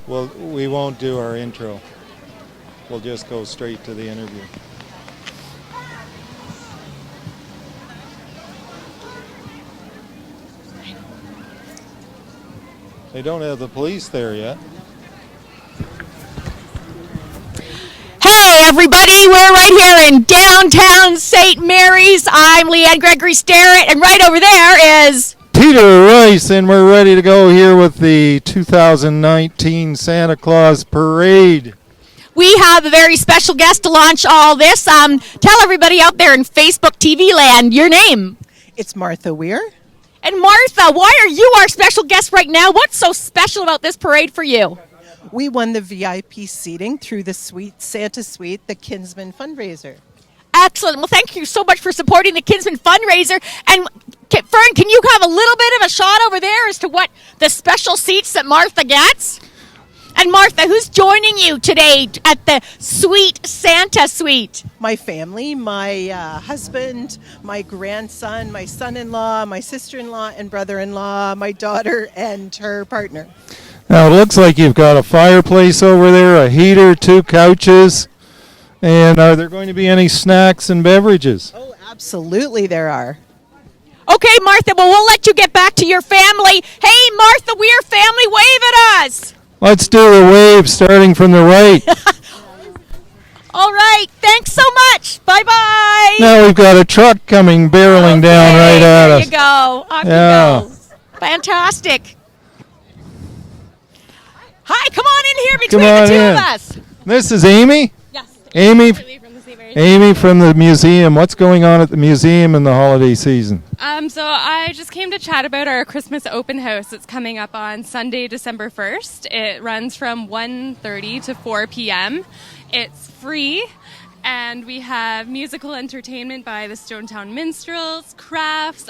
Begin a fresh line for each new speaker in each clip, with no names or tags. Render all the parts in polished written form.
We won't do our intro. We'll just go straight to the interview. They don't have the police there yet.
Hey everybody, we're right here in downtown St. Mary's. I'm Leanne Gregory Starrett, and right over there is
Peter Rice, and we're ready to go here with the 2019 Santa Claus Parade.
We have a very special guest to launch all this. Tell everybody out there in Facebook TV land your name.
It's Martha Weir.
And Martha, why are you our special guest right now? What's so special about this parade for you?
We won the VIP seating through the Santa Suite, the Kinsman fundraiser.
Excellent. Well, thank you so much for supporting the Kinsman fundraiser. And Fern, can you have a little bit of a shot over there as to what the special seats that Martha gets? And Martha, who's joining you today at the Sweet Santa Suite?
My family, my husband, my grandson, my son-in-law, my sister-in-law and brother-in-law, my daughter and her partner.
Now it looks like you've got a fireplace over there, a heater, 2 couches. And are there going to be any snacks and beverages?
Oh, absolutely there are.
Okay, Martha, well, we'll let you get back to your family. Hey, Martha Weir family, wave at us.
Let's do a wave starting from the right.
All right, thanks so much. Bye-bye.
Now we've got a truck coming barreling down right at us.
There you go. Off
Yeah.
you go. Fantastic. Hi, come on in here between
Come
the
on
two
in.
of us.
This is Amy?
Yes.
Amy
From the St. Mary's.
Amy from the museum. What's going on at the museum in the holiday season?
So I just came to chat about our Christmas open house. It's coming up on Sunday, December 1st. It runs from 1:30 to 4 p.m. It's free, and we have musical entertainment by the Stonetown Minstrels, crafts,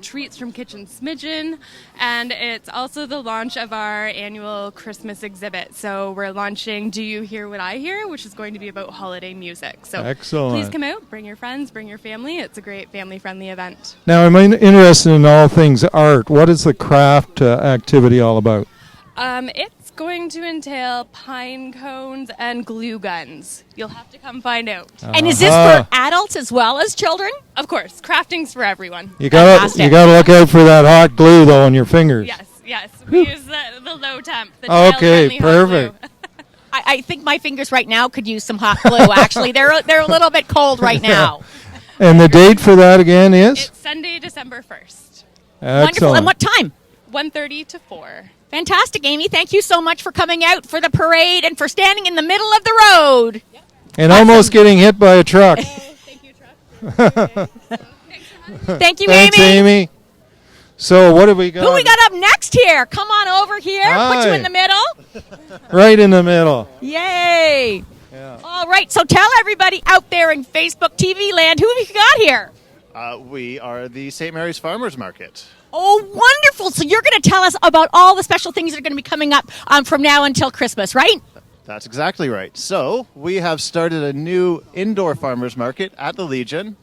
treats from Kitchen Smidgen, and it's also the launch of our annual Christmas exhibit. So we're launching Do You Hear What I Hear, which is going to be about holiday music. So
Excellent.
please come out, bring your friends, bring your family. It's a great family-friendly event.
Now I'm interested in all things art. What is the craft activity all about?
It's going to entail pine cones and glue guns. You'll have to come find out.
And is this for adults as well as children?
Of course, crafting's for everyone.
You gotta look out for that hot glue though on your fingers.
Yes. We use the low temp. The
Okay,
child-friendly hot glue.
perfect.
I think my fingers right now could use some hot glue, actually. They're a little bit cold right now.
And the date for that again is?
It's Sunday, December 1st,
Wonderful. And what time?
1:30 to 4.
Fantastic, Amy. Thank you so much for coming out for the parade and for standing in the middle of the road.
And almost getting hit by a truck.
Thank you, Truck.
Thank you,
Thanks, Amy. So what have we got?
Who we got up next here? Come on over here. Put you
Hi.
in the middle.
Right in the middle.
Yay.
Yeah.
All right, so tell everybody out there in Facebook TV land, who have you got here?
We are the St. Mary's Farmers Market.
Oh, wonderful. So you're going to tell us about all the special things that are going to be coming up from now until Christmas, right?
That's exactly right. So we have started a new indoor farmers market at the Legion,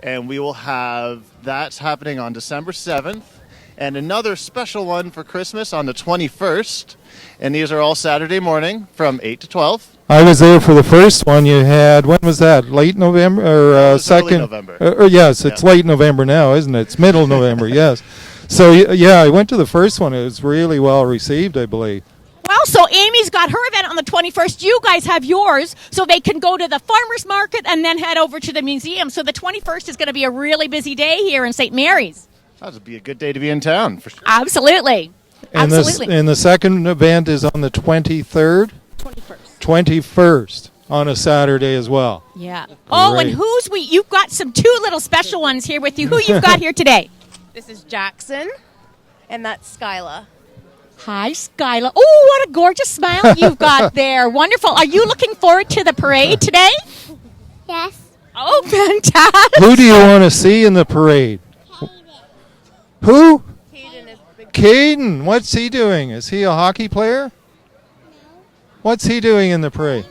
and we will have that happening on December 7th, and another special one for Christmas on the 21st. And these are all Saturday morning from 8 to 12.
I was there for the first one you had. When was that? Late November or
It was early
second?
November.
Yes, it's late November now, isn't it? It's middle November, yes. So, yeah, I went to the first one. It was really well received, I believe.
Well, so Amy's got her event on the 21st. You guys have yours, so they can go to the farmer's market and then head over to the museum. So the 21st is going to be a really busy day here in St. Mary's.
That would be a good day to be in town, for sure.
Absolutely.
And
Absolutely.
and the second event is on the 23rd? 21st on a Saturday as well.
Yeah. Oh, and
Great.
you've got some two little special ones here with you. Who you've got here today?
This is Jackson, and that's Skyla.
Hi, Skyla. Oh, what a gorgeous smile you've got there. Wonderful. Are you looking forward to the parade today?
Yes.
Oh, fantastic.
Who do you want to see in the parade? Who?
Hayden is big.
Caden. What's he doing? Is he a hockey player? What's he doing in the parade?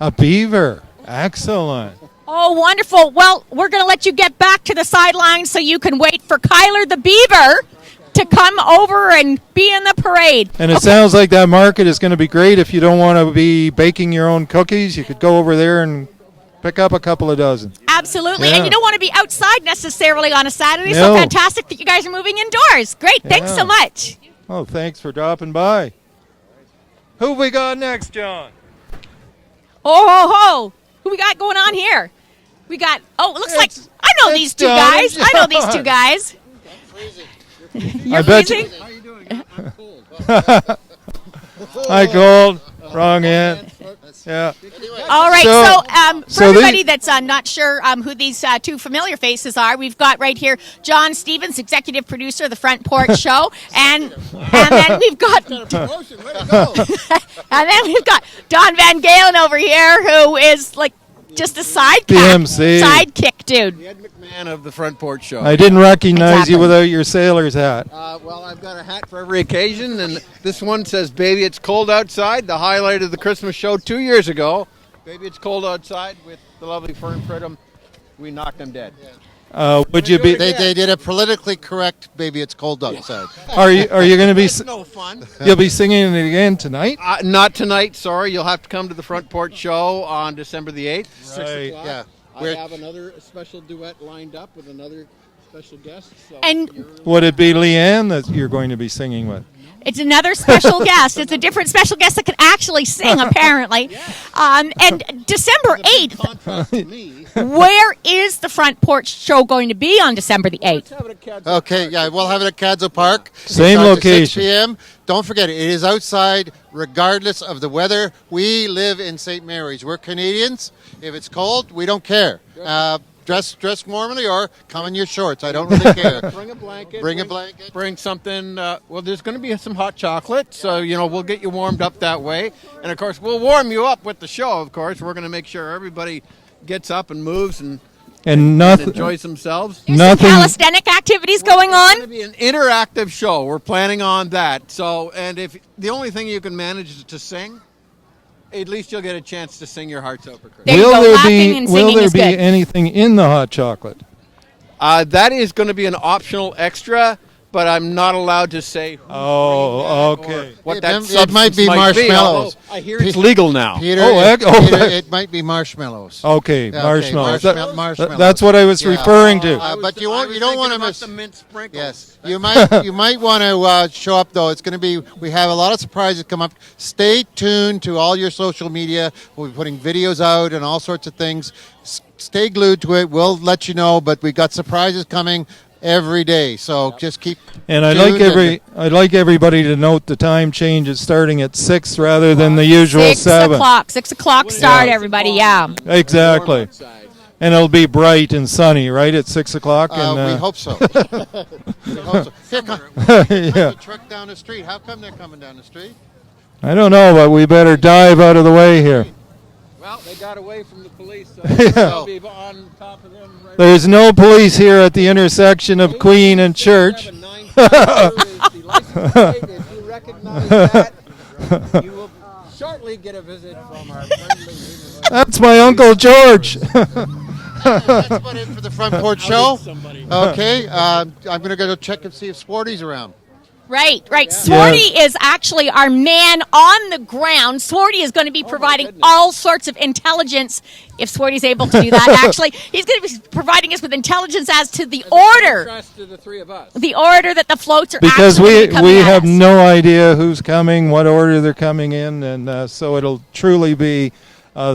A beaver. Excellent.
Oh, wonderful. Well, we're going to let you get back to the sidelines so you can wait for Kyler the Beaver. to come over and be in the parade.
And it sounds like that market is going to be great. If you don't want to be baking your own cookies, you could go over there and pick up a couple of dozen.
Absolutely.
Yeah.
And you don't want to be outside necessarily on a Saturday,
No.
so fantastic that you guys are moving indoors. Great. Thanks
Yeah.
so much.
Oh, thanks for dropping by. Who we got next, John?
Oh, ho, ho. Who we got going on here? We got, it looks like,
It's-
I know
it's
these two
John
guys.
and
I know these two
John.
guys. You're
I bet you-
freezing?
How you doing? I'm cold.
Hi, Gold. Wrong end. Yeah.
All right,
So-
for
so
everybody
the-
that's not sure who these two familiar faces are, we've got right here John Stevens, executive producer of the Front Porch Show, and then we've got
Promotion, way to go.
and then we've got Don Van Galen over here, who is like just a sidekick dude.
The Ed McMahon of the Front Porch Show.
I didn't recognize
Exactly.
you without your sailor's hat.
Well, I've got a hat for every occasion, and this one says, "Baby, it's cold outside." The highlight of the Christmas show 2 years ago. "Baby, it's cold outside" with the lovely Fern Pridham. We knocked them dead.
Would you be?
They did a politically correct "Baby, It's Cold Outside."
Are you going to be?
It's no fun.
You'll be singing it again tonight.
Not tonight, sorry. You'll have to come to the Front Porch Show on December the 8th, 6
Right.
o'clock.
Yeah.
I
We're-
have another special duet lined up with another special guest. So
And
Would it be Leanne that you're going to be singing with?
it's another special guest. It's a different special guest that can actually sing, apparently. And December 8th,
contrast to me.
where is the Front Porch Show going to be on December the 8th?
Let's have it at Cad's
Okay,
Park.
yeah, we'll have it at Cadzo Park.
Same
It starts at
location.
6 p.m. Don't forget, it is outside regardless of the weather. We live in St. Mary's. We're Canadians. If it's cold, we don't care. Dress warmly or come in your shorts. I don't really care.
Bring a blanket.
Bring a blanket.
Bring something. Well, there's going to be some hot chocolate, so we'll get you warmed up that way. And of course, we'll warm you up with the show. Of course, we're going to make sure everybody gets up and moves and
And nothing.
enjoys themselves.
There's some
Nothing.
calisthenic activities going
It's
on.
going to be an interactive show. We're planning on that. So, and if the only thing you can manage is to sing, at least you'll get a chance to sing your hearts out for Christmas.
There you go. Laughing
be
and
will
singing
there
is
be
good.
anything in the hot chocolate?
That is going to be an optional extra, but I'm not allowed to say who
Oh,
brings that
okay.
or what
It
that
might
substance
be marshmallows.
although I hear it's legal now.
Peter,
Oh,
Peter, it might be marshmallows.
Okay,
Okay,
marshmallows.
marshmallows.
That's what I was
Yeah.
referring to.
But you don't want to miss.
the mint sprinkles.
Yes, you might want to show up though. It's going to be. We have a lot of surprises come up. Stay tuned to all your social media. We'll be putting videos out and all sorts of things. Stay glued to it. We'll let you know. But we got surprises coming every day. So just keep.
And I'd like everybody to note the time change is starting at 6 rather than the usual
6
7.
o'clock. 6 o'clock start, everybody. Yeah.
Exactly.
Warm outside.
And it'll be bright and sunny, right, at 6 o'clock?
We hope so. We hope so. Here come
Yeah.
a truck down the street. How come they're coming down the street?
I don't know, but we better dive out of the way here.
Well, they got away from the police, so
Yeah.
they'll be on top of them. Right
There's no police here at the intersection of Queen and Church.
952 is the license plate. If you recognize that, you will shortly get a visit from our friendly neighborhood.
That's my Uncle George.
That's about it for the Front Porch Show. Okay, I'm going to go check and see if Sporty's around.
Right. Swarty is actually our man on the ground. Swarty is going to be providing
goodness.
all sorts of intelligence, if Swarty's able to do that, actually. He's going to be providing us with intelligence as to the order.
Contrast to the three of us.
The order that the floats are
Because
actually
we
coming at
have
us.
no idea who's coming, what order they're coming in, and so it'll truly be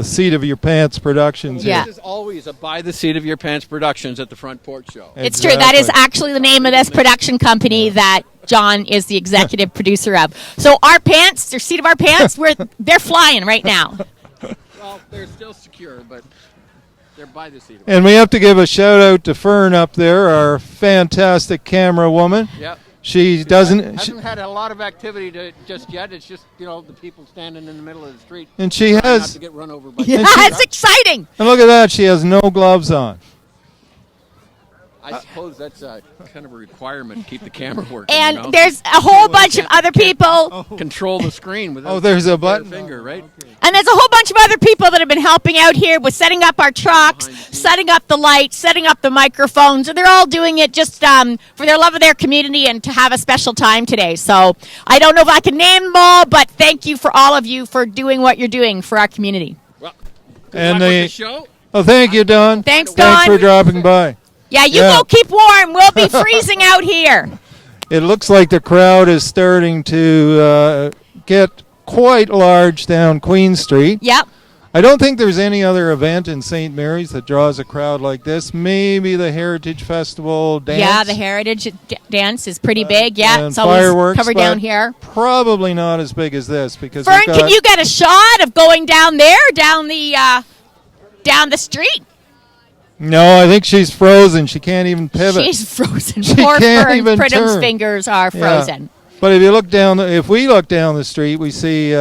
seat of your pants productions
Yeah.
here.
This is always a by the seat of your pants productions at the Front Porch Show.
It's true. That is
Exactly.
actually the name of this production company that John is the executive producer of. So our pants, their seat of our pants, they're flying right now.
Well, they're still secure, but they're by the seat of
And we have to give a shout out to Fern up there, our fantastic camera woman.
Yep.
She doesn't,
Hasn't had a lot of activity just yet. It's just, the people standing in the middle of the street.
and she
trying not
has,
to get run over by
Yeah, it's exciting.
and look at that, she has no gloves on.
I suppose that's kind of a requirement to keep the camera working.
And
you know?
there's a whole bunch of other people.
Control the screen with
there's a button.
finger, right?
And there's a whole bunch of other people that have been helping out here with setting up our trucks, setting up the lights, setting up the microphones. And they're all doing it just for their love of their community and to have a special time today. So I don't know if I can name them all, but thank you for all of you for doing what you're doing for our community.
Well,
And
luck with the show.
Oh, thank you, Don.
Thanks,
Thanks
Don.
for dropping by.
Yeah, you go keep warm. We'll be freezing out here.
It looks like the crowd is starting to get quite large down Queen Street.
Yep.
I don't think there's any other event in St. Mary's that draws a crowd like this. Maybe the Heritage Festival dance.
Yeah, the Heritage dance is pretty big. Yeah,
and
it's always
fireworks,
covered
but
down here.
Probably not as big as this because
Fern,
we've got,
can you get a shot of going down there, down the street?
No, I think she's frozen. She can't even pivot.
She's frozen.
She
Poor
can't
Fern
even
Pridham's
turn.
fingers are frozen.
But if you look down, if we look down the street, we see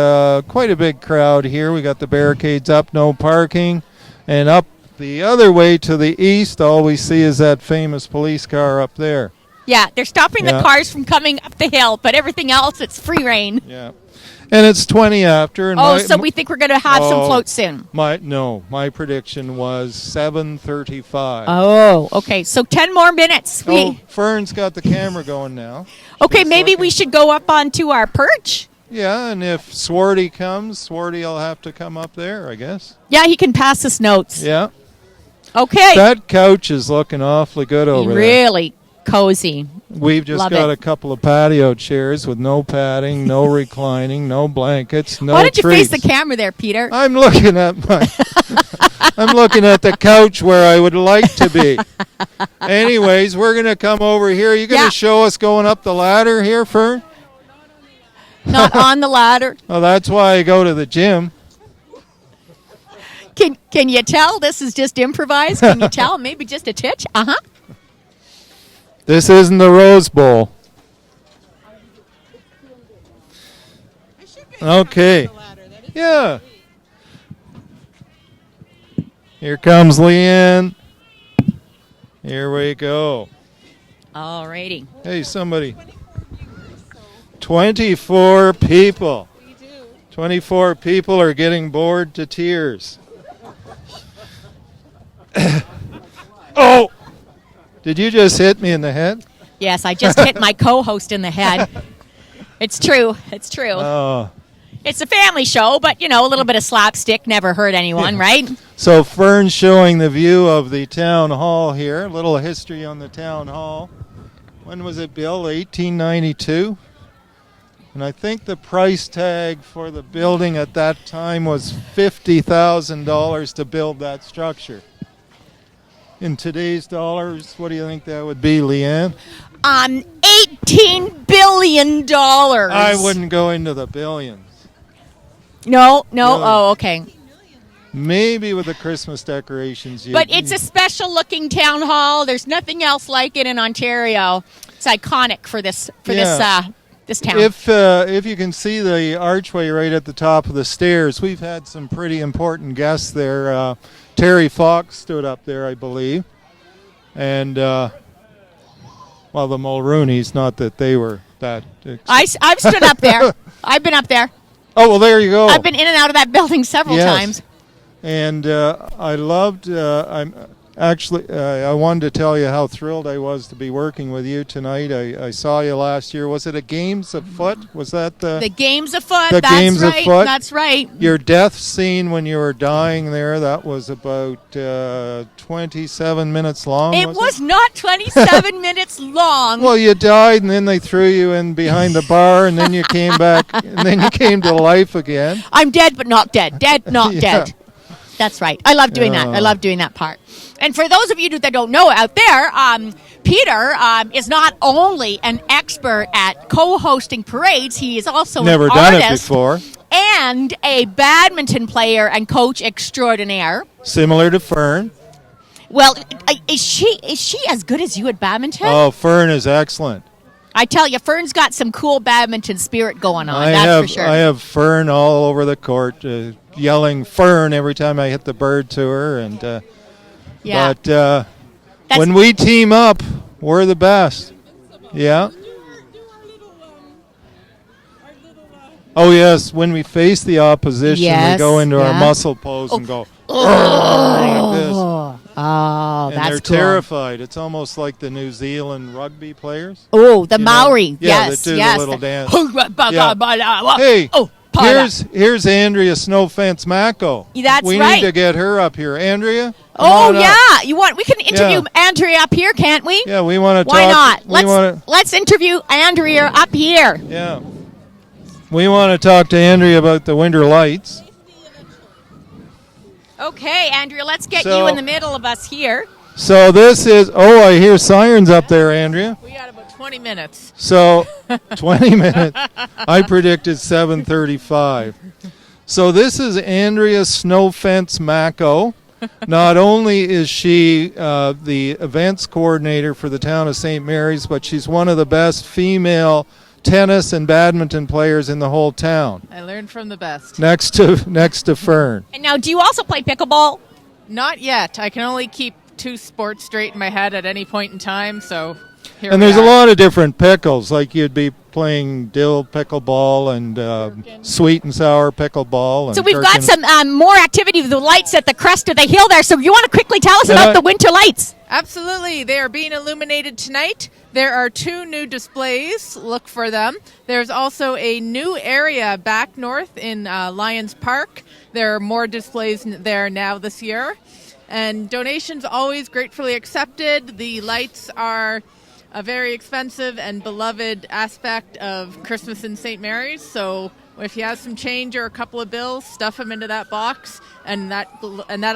quite a big crowd here. We got the barricades up, no parking, and up the other way to the east, all we see is that famous police car up there.
Yeah, they're stopping the cars from coming up the hill, but everything else, it's free reign.
Yeah, and it's 20 after. And
So we think we're going to have some floats soon.
My prediction was 7:35.
Oh, okay. So 10 more minutes.
Fern's got the camera going now.
Okay, maybe we should go up onto our perch.
Yeah, and if Swarty comes, Swarty will have to come up there, I guess.
Yeah, he can pass us notes.
Yeah.
Okay.
That couch is looking awfully good over there.
Really cozy.
We've just got a couple of patio chairs with no padding, no reclining, no blankets, no
Why don't you
trees.
face the camera there, Peter?
I'm looking at I'm looking at the couch where I would like to be. Anyways, we're going to come over here. Are you going to show us going up the ladder here, Fern?
Not on the ladder.
Oh, that's why I go to the gym.
Can you tell this is just improvised? Can you tell? Maybe just a titch? Uh-huh.
This isn't the Rose Bowl. Okay. Yeah. Here comes Leanne. Here we go.
All righty.
Hey, somebody. 24 people. 24 people are getting bored to tears. Oh! Did you just hit me in the head?
Yes, I just hit my co-host in the head. It's true. It's true.
Oh.
It's a family show, but, a little bit of slapstick never hurt anyone, right?
So Fern's showing the view of the town hall here. A little history on the town hall. When was it built? 1892? And I think the price tag for the building at that time was $50,000 to build that structure. In today's dollars, what do you think that would be, Leanne?
$18 billion.
I wouldn't go into the billions.
No.
Really?
Oh, okay.
Maybe with the Christmas decorations.
But it's a special-looking town hall. There's nothing else like it in Ontario. It's iconic for this town.
If you can see the archway right at the top of the stairs, we've had some pretty important guests there. Terry Fox stood up there, I believe. And, the Mulrooney's, not that they were that...
I've stood up there. I've been up there.
Oh, well, there you go.
I've been in and out of that building several times.
And I loved... I wanted to tell you how thrilled I was to be working with you tonight. I saw you last year. Was it a Games Afoot? Was that the
Games Afoot?
The
that's
Games
right.
Afoot?
That's right.
Your death scene when you were dying there, that was about 27 minutes long.
It was not 27 minutes long.
Well, you died, and then they threw you in behind the bar, and then you came back, and then you came to life again.
I'm dead, but not dead. Dead, not dead. That's right. I love doing that. I love doing that part. And for those of you that don't know out there, Peter is not only an expert at co-hosting parades, he is also
Never
an
done
artist
it before.
and a badminton player and coach extraordinaire.
Similar to Fern.
Well, is she as good as you at badminton?
Oh, Fern is excellent.
I tell you, Fern's got some cool badminton spirit going on, that's for sure.
I have Fern all over the court, yelling Fern every time I hit the bird to her. And But When we team up, we're the best. Yeah. Oh, yes. When we face the opposition, we go into our muscle pose and go like this.
Oh,
and
that's
they're
cool.
terrified. It's almost like the New Zealand rugby players.
Oh, the
You
Maori.
know? Yeah,
Yes,
they do
yes.
the little dance.
Yeah.
Hey,
oh,
here's Andrea Snowfence Mako.
That's
we
right.
need to get her up here. Andrea? come
Oh
on up.
yeah, we can interview
Yeah.
Andrea up here, can't we?
Yeah, we want to talk.
Why not?
We wanna,
Let's interview Andrea up here.
yeah. We want to talk to Andrea about the winter lights.
Okay, Andrea, let's get
So-
you in the middle of us here.
So this is, I hear sirens up there, Andrea.
We got about 20 minutes.
So 20 minutes. I predicted 7:35. So this is Andrea Snowfence Mako. Not only is she the events coordinator for the town of St. Mary's, but she's one of the best female tennis and badminton players in the whole town.
I learned from the best.
Next to Fern.
And now, do you also play pickleball?
Not yet. I can only keep two sports straight in my head at any point in time, so here
And
we
there's
are.
a lot of different pickles, like you'd be playing dill pickleball and sweet and sour pickleball. And
So we've got
gherkin.
some more activity with the lights at the crest of the hill there. So you want to quickly tell us
And
about
I-
the winter lights?
Absolutely. They are being illuminated tonight. There are 2 new displays. Look for them. There's also a new area back north in Lions Park. There are more displays there now this year. And donations always gratefully accepted. The lights are a very expensive and beloved aspect of Christmas in St. Mary's. So if you have some change or a couple of bills, stuff them into that box, and that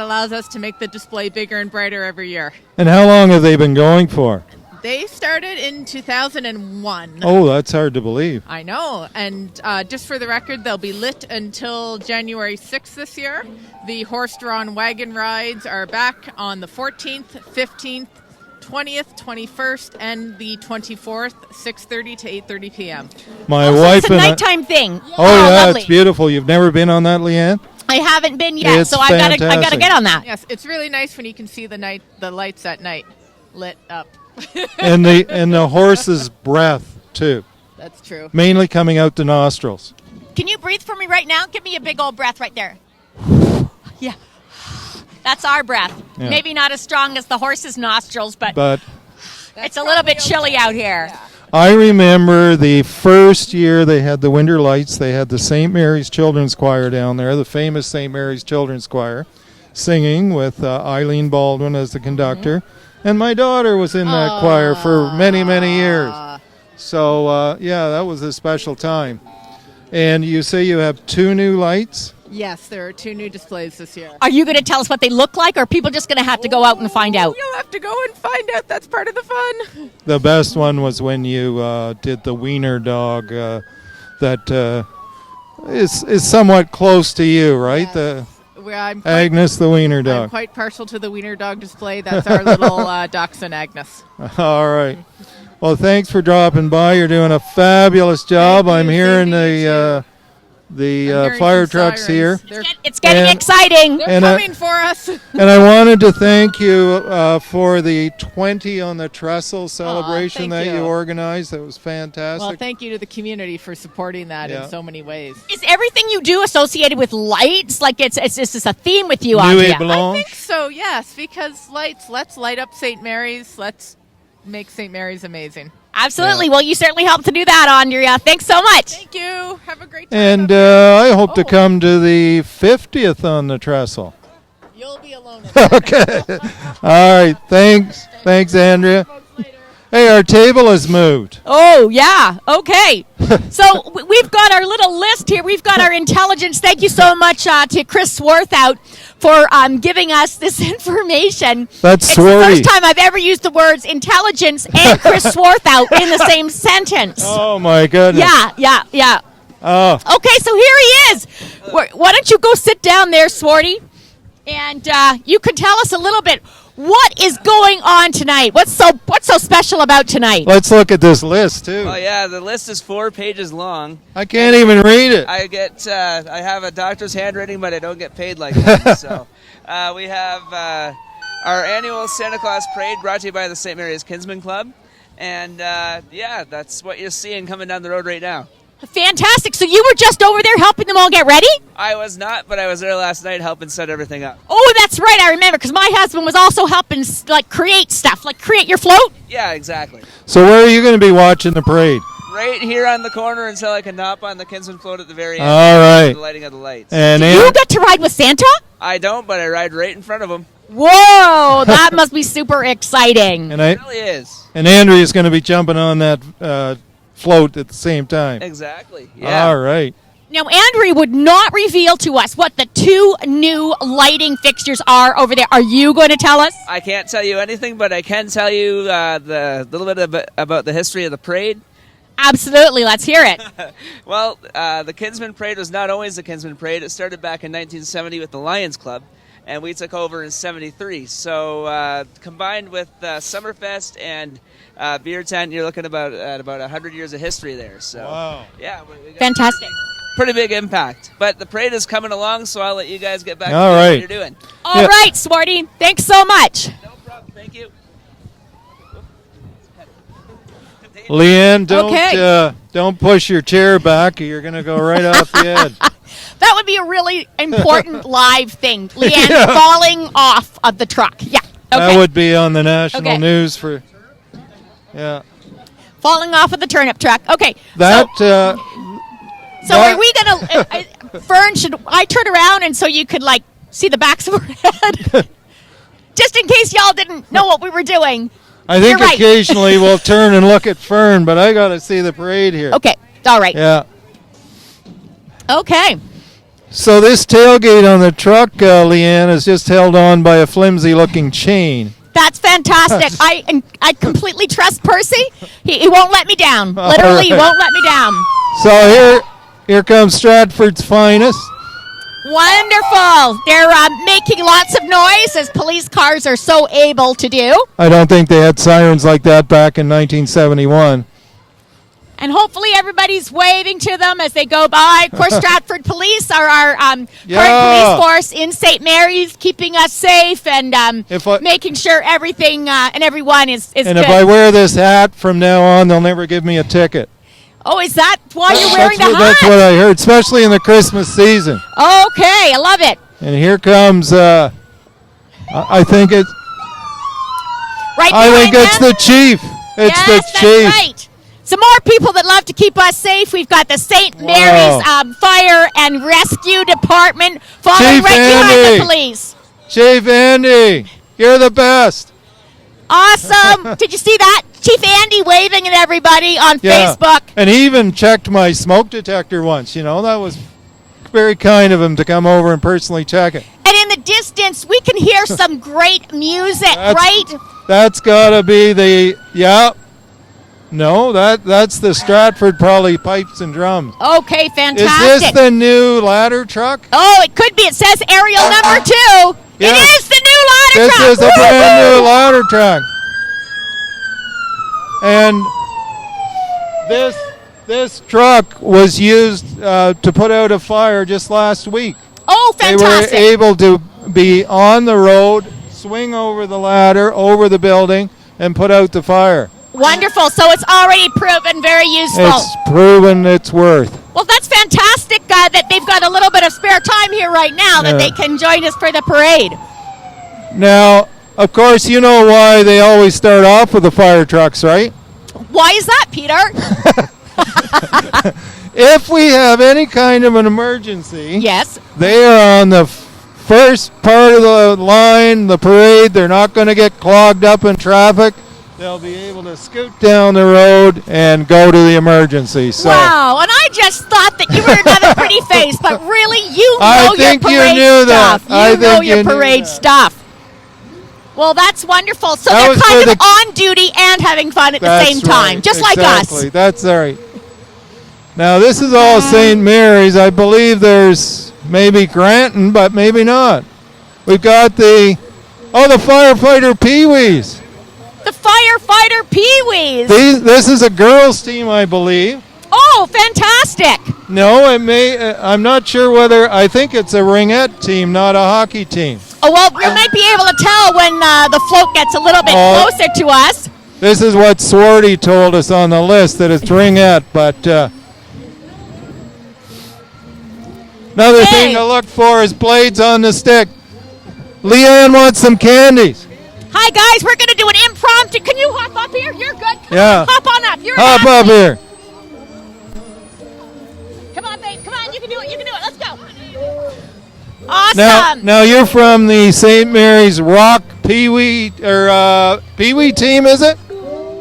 allows us to make the display bigger and brighter every year.
And how long have they been going for?
They started in 2001.
Oh, that's hard to believe.
I know. And just for the record, they'll be lit until January 6th this year. The horse-drawn wagon rides are back on the 14th, 15th, 20th, 21st, and the 24th, 6:30 to 8:30 p.m.
My
So
wife
it's a
and
nighttime thing.
Oh, yeah,
lovely.
it's beautiful. You've never been on that, Leanne?
I haven't been yet,
It's
so I gotta
fantastic.
get on that.
Yes, it's really nice when you can see the lights at night lit up.
and the horse's breath too,
That's true.
mainly coming out the nostrils.
Can you breathe for me right now? Give me a big old breath right there. Yeah. That's our breath.
Yeah.
Maybe not as strong as the horse's nostrils, but
But
it's a little bit chilly out here.
I remember the first year they had the winter lights. They had the St. Mary's Children's Choir down there, the famous St. Mary's Children's Choir, singing with Eileen Baldwin as the conductor. And my daughter was in that choir for many, many years. So, that was a special time. And you say you have 2 new lights?
Yes, there are 2 new displays this year.
Are you going to tell us what they look like, or are people just going to have to go out and find out?
You'll have to go and find out. That's part of the fun.
The best one was when you did the wiener dog that is somewhat close to you, right?
Yes.
The
I'm
Agnes the wiener
I'm
dog.
quite partial to the wiener dog display. That's our little dachshund Agnes.
All right. Well, thanks for dropping by. You're doing a fabulous job.
Thank
I'm
you.
hearing
Thank you,
the
hearing
fire
some
trucks
sirens.
here.
It's getting
And-
exciting.
They're
And,
coming for us.
And I wanted to thank you for the 20 on the Trestle celebration
thank
that you
you.
organized. That was fantastic.
Well, thank you to the community for supporting that
Yeah.
in so many ways.
Is everything you do associated with lights? Like it's just a theme with you,
Nuit
Andrea?
I
Blanche.
think so, yes, because let's light up St. Mary's. Let's make St. Mary's amazing.
Absolutely.
Yeah.
Well, you certainly helped to do that, Andrea. Thanks so much.
Thank you. Have a great time.
And I hope to come to the 50th on the Trestle.
You'll be alone.
Okay. All right. Thanks, Andrea. Hey, our table has moved.
Oh, yeah. Okay. So we've got our little list here. We've got our intelligence. Thank you so much to Chris Swarthout for giving us this information.
That's
It's the
Swarty.
first time I've ever used the words intelligence and Chris Swarthout in the same sentence.
Oh, my goodness.
Yeah.
Oh,
Okay, so here he is. Why don't you go sit down there, Swarty, and you can tell us a little bit. What is going on tonight? What's so special about tonight?
let's look at this list, too.
Oh yeah, the list is 4 pages long.
I can't even read it.
I have a doctor's handwriting, but I don't get paid like that. So we have our annual Santa Claus Parade brought to you by the St. Mary's Kinsman Club. And, that's what you're seeing coming down the road right now.
Fantastic. So you were just over there helping them all get ready?
I was not, but I was there last night helping set everything up.
Oh, that's right. I remember because my husband was also helping create stuff, like create your float.
Yeah, exactly.
So where are you going to be watching the parade?
Right here on the corner until I can hop on the Kinsman float at the very end.
All right.
The lighting of the lights.
And
You get to ride with Santa?
I don't, but I ride right in front of him.
Whoa, that must be super exciting.
It really is.
And Andrea's going to be jumping on that float at the same time.
Exactly. Yeah.
All right.
Now, Andrea would not reveal to us what the 2 new lighting fixtures are over there. Are you going to tell us?
I can't tell you anything, but I can tell you the little bit about the history of the parade.
Absolutely. Let's hear it.
Well, the Kinsman Parade was not always the Kinsman Parade. It started back in 1970 with the Lions Club, and we took over in 73. So combined with Summerfest and Beer Tent, you're looking at about 100 years of history there. So,
wow.
Yeah. We got
Fantastic.
pretty big impact. But the parade is coming along, so I'll let you guys get back to
right.
what you're doing.
All right, Swarty. Thanks so much.
No problem. Thank you.
Leanne,
Okay.
don't push your chair back, or you're going to go right off the edge.
That would be a really important live thing. Leanne falling off of the truck. Yeah. Okay.
That would be on the national
Okay.
news for. Yeah.
Falling off of the turnip truck. Okay.
That.
So are we going to, Fern, should I turn around and so you could, see the backs of her head? Just in case y'all didn't know what we were doing.
I think
You're right.
occasionally we'll turn and look at Fern, but I got to see the parade here.
Okay. All right.
Yeah.
Okay.
So this tailgate on the truck, Leanne, is just held on by a flimsy-looking chain.
That's fantastic. I completely trust Percy. He won't let me down. Literally, he won't let me down.
So here comes Stratford's finest.
Wonderful. They're making lots of noise, as police cars are so able to do.
I don't think they had sirens like that back in 1971.
And hopefully everybody's waving to them as they go by. Of course, Stratford Police are our current police force in St. Mary's, keeping us safe and making sure everything and everyone is
And
good.
if I wear this hat from now on, they'll never give me a ticket.
Oh, is that why you're wearing the hat?
That's what I heard, especially in the Christmas season.
Okay, I love it.
And here comes, I think it's,
Right
I think
behind
it's
them?
the chief. It's
Yes,
the
that's
chief.
right. Some more people that love to keep us safe. We've got the St. Mary's Fire and Rescue Department following
Chief
right behind
Andy.
the police.
Chief Andy, you're the best.
Awesome. Did you see that? Chief Andy waving at everybody on Facebook.
And he even checked my smoke detector once. You know, that was very kind of him to come over and personally check it.
And in the distance, we can hear some great music, right?
That's got to be No, that's the Stratford probably pipes and drums.
Okay, fantastic.
Is this the new ladder truck?
Oh, it could be. It says aerial number 2.
Yes.
It is the new ladder truck.
This is a brand new ladder truck. And this truck was used to put out a fire just last week.
Oh, fantastic.
They were able to be on the road, swing over the ladder, over the building, and put out the fire.
Wonderful. So it's already proven very useful.
It's proven its worth.
Well, that's fantastic that they've got a little bit of spare time here right now that they can join us for the parade.
Now, of course, you know why they always start off with the fire trucks, right?
Why is that, Peter?
If we have any kind of an emergency,
yes,
they are on the first part of the line, the parade. They're not going to get clogged up in traffic. They'll be able to scoot down the road and go to the emergency. So
wow, and I just thought that you were another pretty face, but really, you know
I
your
think you
parade
knew that.
stuff.
I
You know
think
your
you knew
parade
that.
stuff. Well, that's wonderful. So
That
they're
was
kind
for
of on duty and having fun at the same time,
right.
just
Exactly.
like us.
That's right. Now, this is all St. Mary's. I believe there's maybe Granton, but maybe not. We've got the firefighter Pee-wees.
The firefighter Pee-wees.
This is a girls' team, I believe.
Oh, fantastic.
No, it may. I'm not sure whether. I think it's a ringette team, not a hockey team.
Oh, well, we might be able to tell when the float gets a little bit closer to us.
This is what Swarty told us on the list, that it's ringette, but another thing to look for is blades on the stick. Leanne wants some candies.
Hi, guys. We're going to do an impromptu. Can you hop up here? You're good. Come
Yeah.
on, hop on up. You're
Hop up here.
Come on, babe. Come on. You can do it. You can do it. Let's go. Awesome.
Now you're from the St. Mary's Rock Pee-wee team, is it?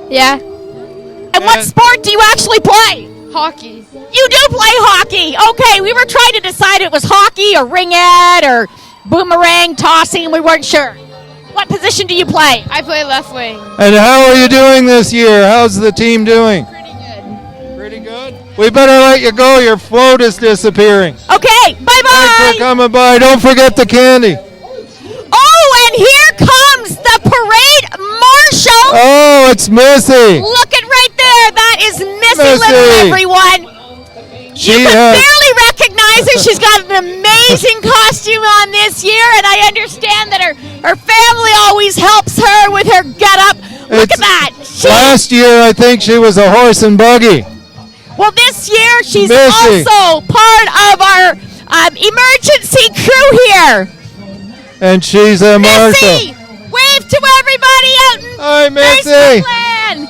Yeah.
And what sport do you actually play?
Hockey.
You do play hockey. Okay, we were trying to decide it was hockey or ringette or boomerang tossing. We weren't sure. What position do you play?
I play left wing.
And how are you doing this year? How's the team doing?
Pretty good.
Pretty good. We better let you go. Your float is disappearing.
Okay, bye-bye.
Thanks for coming by. Don't forget the candy.
Oh, and here comes the parade marshal.
Oh, it's Missy.
Look at right there. That is Missy
Missy.
Little, everyone.
She
You can
has-
barely recognize her. She's got an amazing costume on this year, and I understand that her family always helps her with her get-up. Look at that.
Last year, I think she was a horse and buggy.
Well, this year, she's
Missy.
also part of our emergency crew here.
And she's a marshal.
Missy, wave to everybody out in
Hi, Missy.
Faceland.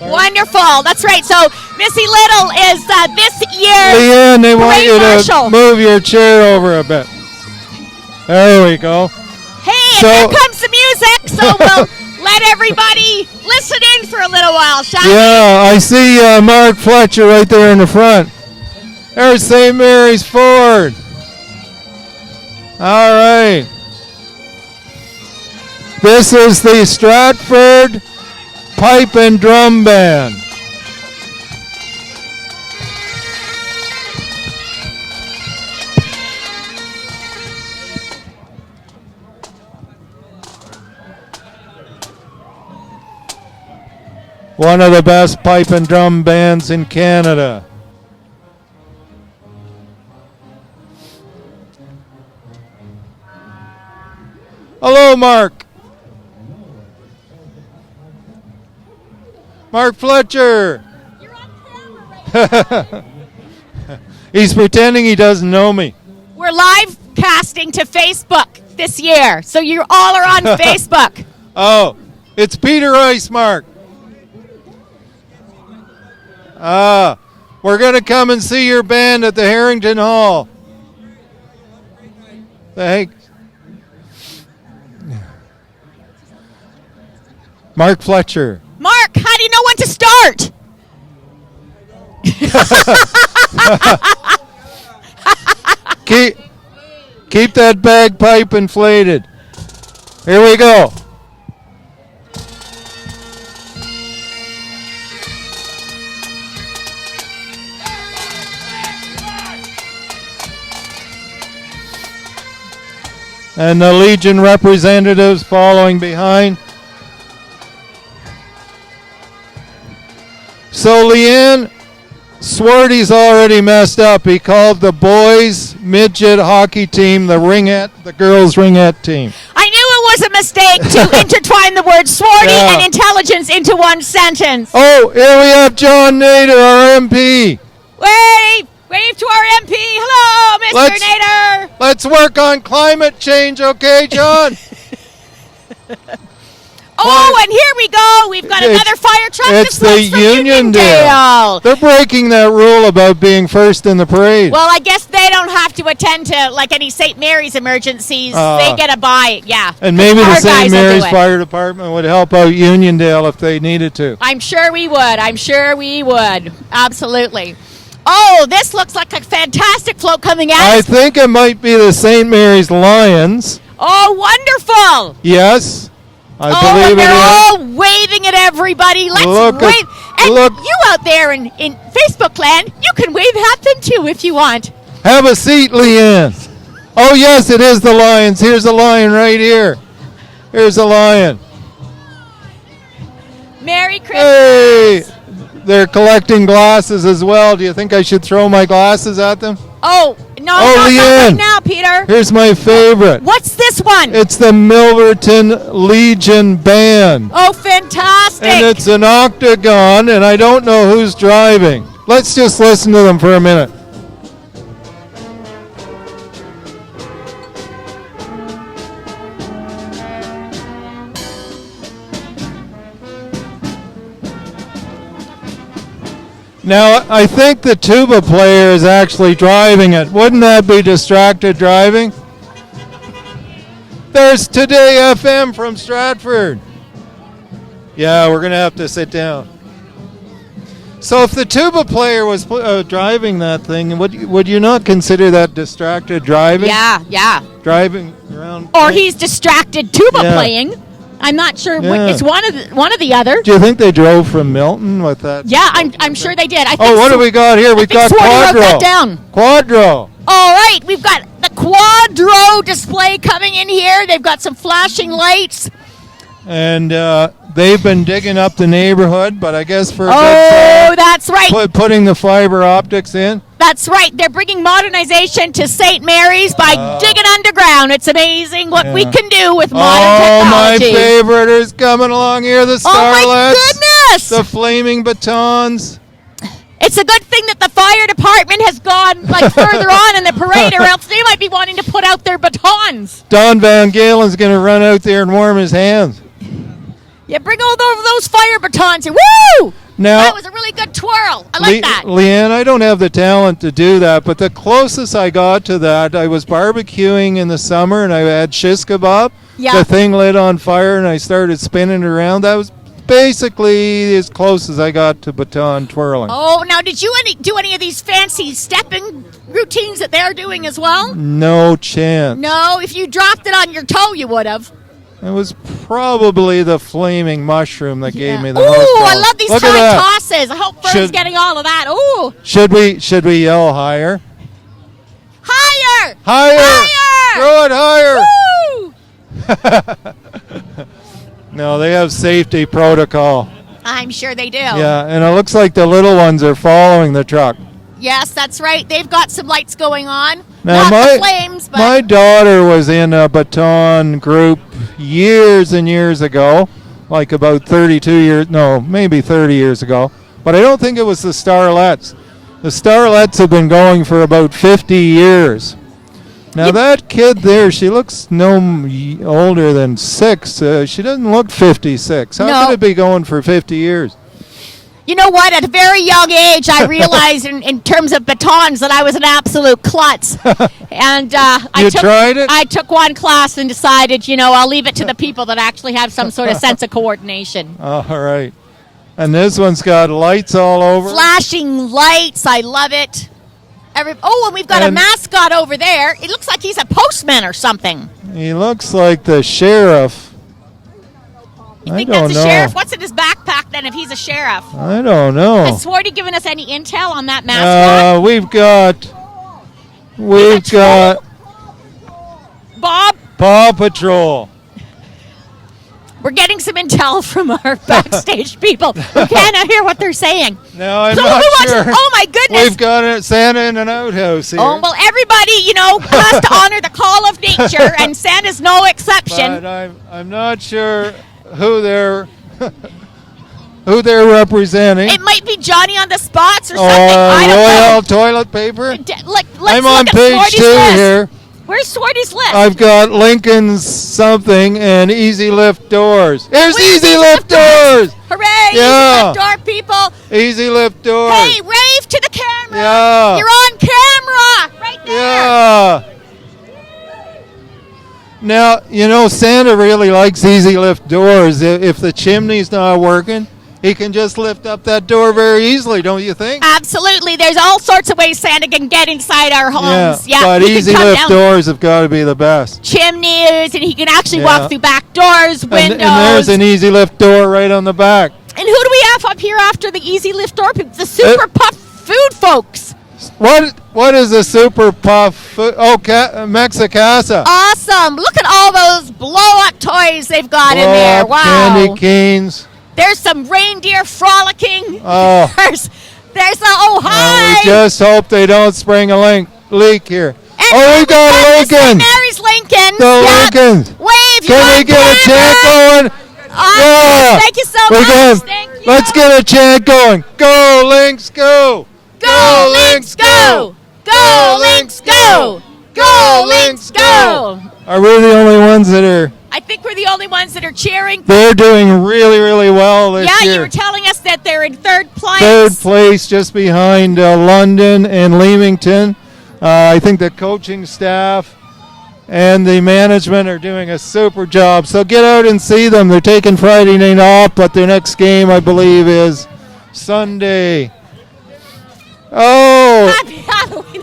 Wonderful. That's right. So Missy Little is this year's
Leanne, they want
parade
you
marshal.
to move your chair over a bit. There we go.
Hey,
So-
and here comes the music. So we'll let everybody listen in for a little while, shall we?
Yeah, I see Mark Fletcher right there in the front. There's St. Mary's Ford. All right. This is the Stratford Pipe and Drum Band. One of the best pipe and drum bands in Canada. Hello, Mark. Mark Fletcher. He's pretending he doesn't know me.
We're live casting to Facebook this year. So you all are on Facebook.
Oh, it's Peter Rice, Mark. We're going to come and see your band at the Harrington Hall. Thanks. Mark Fletcher.
Mark, how do you know when to start?
Keep that bagpipe inflated. Here we go. And the Legion representatives following behind. So Leanne, Swarty's already messed up. He called the boys midget hockey team the girls ringette team.
I knew it was a mistake to intertwine the word swarty
Yeah.
and intelligence into one sentence.
Oh, here we have John Nader, our MP.
Wave to our MP. Hello, Mr. Nader.
Let's work on climate change, okay, John?
Oh, and here we go. We've got another fire truck.
It's
This
the
looks from
Uniondale. They're breaking that rule about being first in the parade.
Well, I guess they don't have to attend to like any St. Mary's emergencies. They get a buy, yeah.
And maybe the
Our
St.
guys will do
Mary's
it.
Fire Department would help out Uniondale if they needed to.
I'm sure we would. Absolutely. Oh, this looks like a fantastic float coming at
I
us.
think it might be the St. Mary's Lions.
Oh, wonderful.
Yes, I
and
believe it
they're
is.
all waving at everybody. Let's
Look at-
wave. And
look.
you out there in Facebook land, you can wave at them too if you want.
Have a seat, Leanne. Oh, yes, it is the Lions. Here's a lion right here. Here's a lion.
Merry Christmas.
Hey, they're collecting glasses as well. Do you think I should throw my glasses at them?
Oh, no, No,
Oh,
not
Leanne.
right now, Peter.
Here's my favorite.
What's this one?
It's the Milverton Legion Band.
Oh, fantastic.
And it's an octagon, and I don't know who's driving. Let's just listen to them for a minute. Now, I think the tuba player is actually driving it. Wouldn't that be distracted driving? There's Today FM from Stratford. Yeah, we're going to have to sit down. So if the tuba player was driving that thing, would you not consider that distracted driving?
Yeah.
Driving around.
Or he's distracted tuba
Yeah.
playing. I'm not sure.
Yeah.
It's one of the other.
Do you think they drove from Milton with that?
Yeah, I'm sure they did. I think
Oh, what do we got here? We've got
Swarty wrote that
Quadro.
down.
Quadro.
All right, we've got the Quadro display coming in here. They've got some flashing lights.
And they've been digging up the neighborhood, but I guess for a good
Oh,
side,
that's right.
putting the fiber optics in.
That's right. They're bringing modernization to St. Mary's by digging underground. It's amazing what we can do with modern
Oh, my
technology.
favorite is coming along here, the
Oh, my
Starlets.
goodness.
The flaming batons.
It's a good thing that the fire department has gone further on in the parade, or else they might be wanting to put out their batons.
Don Van Galen's going to run out there and warm his hands.
Yeah, bring all those fire batons here. Woo!
Now,
That was a really good twirl. I like that.
Leanne, I don't have the talent to do that, but the closest I got to that, I was barbecuing in the summer and I had shish kebab.
Yeah.
The thing lit on fire and I started spinning it around. That was basically as close as I got to baton twirling.
Oh, now did you do any of these fancy stepping routines that they're doing as well?
No chance.
No, if you dropped it on your toe, you would have.
It was probably the flaming mushroom that gave me the
Ooh,
most
I
problems.
love these
Look at
high
that.
tosses. I hope Fern's
Should-
getting all of that. Ooh,
Should we yell higher?
higher!
Higher! Throw it higher!
Woo!
No, they have safety protocol.
I'm sure they do.
Yeah, and it looks like the little ones are following the truck.
Yes, that's right. They've got some lights going on.
Now,
Not the flames, but
my daughter was in a baton group years and years ago, like about 32 years, no, maybe 30 years ago. But I don't think it was the Starlets. The Starlets have been going for about 50 years. Now, that kid there, she looks older than 6. She doesn't look 56. How
No.
could it be going for 50 years?
you know what? At a very young age, I realized in terms of batons that I was an absolute klutz. And
You tried it?
I took one class and decided, I'll leave it to the people that actually have some sort of sense of coordination.
All right. And this one's got lights all over.
Flashing lights. I love it. And we've got a mascot over there. It looks like he's a postman or something.
He looks like the sheriff.
You think
I don't
that's a
know.
sheriff? What's in his backpack then if he's a sheriff?
I don't know.
Has Swarty given us any intel on that mascot?
We've got
Bob?
Paw Patrol.
We're getting some intel from our backstage people. We can't hear what they're saying.
No, I'm
So
not
who wants
sure.
to- oh, my goodness.
We've got a Santa in an outhouse here.
Oh, well, everybody, has to honor the call of nature, and Santa's no exception.
But I'm not sure who they're representing.
It might be Johnny on the spots or something. I don't
Royal
know.
toilet paper.
Let's
I'm
look
on
at
page
Swarty's
2
list.
here.
Where's Swarty's list?
I've got Lincoln's something and Easy Lift Doors. Here's Easy Lift Doors.
Hooray!
Yeah.
Easy Lift Door people.
Easy Lift Doors.
Hey, rave to the camera.
Yeah.
You're on camera right there.
Yeah. Now, Santa really likes Easy Lift Doors. If the chimney's not working, he can just lift up that door very easily, don't you think?
Absolutely. There's all sorts of ways Santa can get inside our homes. Yeah,
but
he can
Easy
come
Lift
down
Doors have got to be the best.
chimneys, and he can actually
Yeah.
walk through back doors, windows.
And there's an Easy Lift Door right on the back.
And who do we have up here after the Easy Lift Door people? The Super Puff Food folks.
What is a Super Puff? Mexicasa.
Awesome. Look at all those blow-up toys they've got in there. Wow.
Candy canes.
There's some reindeer frolicking.
Oh.
There's hi.
We just hope they don't spring a leak here. Oh, we got Lincoln.
Mary's Lincoln.
The Lincolns.
Wave.
Can we get a chant going? Yeah.
Thank you so
We're
much.
good.
Thank you.
Let's get a chant going. Go, Lynx, go.
Go, Lynx, go. Go, Lynx, go. Go, Lynx, go.
Are we the only ones that are...
I think we're the only ones that are cheering.
They're doing really, really well this year.
Yeah, you were telling us that they're in third place.
Third place, just behind London and Leamington. I think the coaching staff and the management are doing a super job. So get out and see them. They're taking Friday night off, but their next game, I believe, is Sunday. Oh!
Happy Halloween!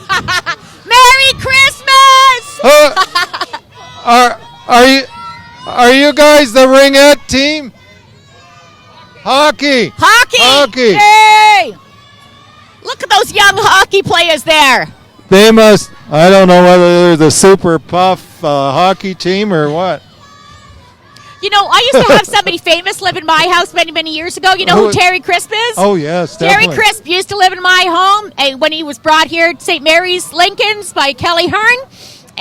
Merry Christmas!
Are you guys the ringette team? Hockey!
Hockey! Yay! Look at those young hockey players there.
They must, I don't know whether they're the Super Puff hockey team or what.
You know, I used to have somebody famous live in my house many, many years ago. You know who Terry Crisp is?
Oh, yes,
Terry
definitely.
Crisp used to live in my home when he was brought here to St. Mary's Lincolns by Kelly Hearn.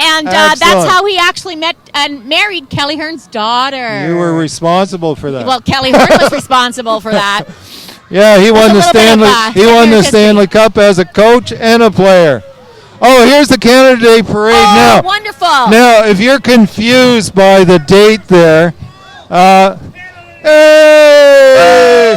And that's how he actually met and married Kelly Hearn's daughter.
You were responsible for that.
Well, Kelly Hearn was responsible for that.
Yeah, he won the Stanley. He won the Stanley Cup as a coach and a player. Oh, here's the Canada Day parade now.
Oh, wonderful!
Now, if you're confused by the date there, hey!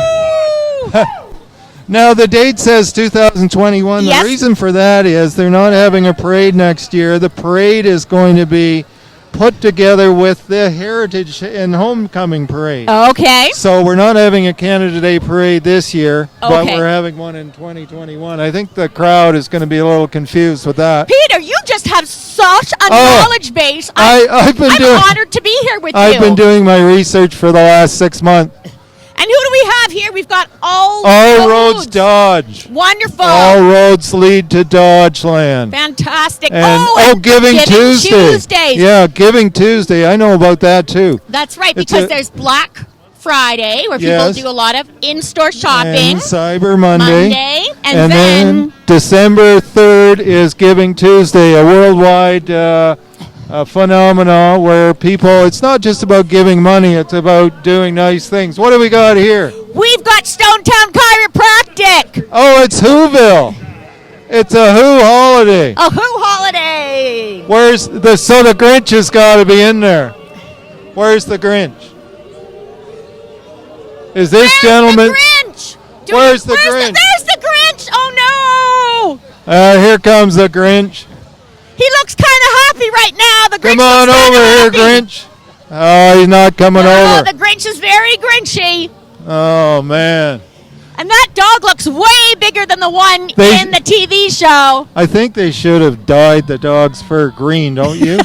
Now, the date says 2021.
Yes.
The reason for that is they're not having a parade next year. The parade is going to be put together with the Heritage and Homecoming Parade.
Okay.
So we're not having a Canada Day parade this year, but
Okay.
we're having one in 2021. I think the crowd is going to be a little confused with that.
Peter, you just have such a knowledge base. I'm honored to be here with you.
I've been doing my research for the last 6 months.
And who do we have here? We've got all
Roads Dodge.
Wonderful.
All roads lead to Dodgeland.
Fantastic.
And Giving Tuesday.
Tuesdays.
Yeah, Giving Tuesday. I know about that too.
That's right,
It's
because there's Black Friday, where
Yes.
people do a lot of in-store shopping.
And Cyber Monday.
And then
December 3rd is Giving Tuesday, a worldwide phenomena where people, it's not just about giving money, it's about doing nice things. What do we got here?
We've got Stonetown Chiropractic.
Oh, it's Whoville. It's a Who holiday.
A Who holiday.
So the Grinch has got to be in there. Where's the Grinch? Is this gentleman?
The Grinch.
Where's the Grinch?
There's the Grinch. Oh, no.
Here comes the Grinch.
He looks kind of happy right now. The Grinch
Come on
looks
over
kinda
here,
happy.
Grinch. Oh, he's not coming
Oh,
over.
the Grinch is very Grinchy.
Oh, man.
And that dog looks way bigger than the one in the TV show.
I think they should have dyed the dog's fur green, don't you?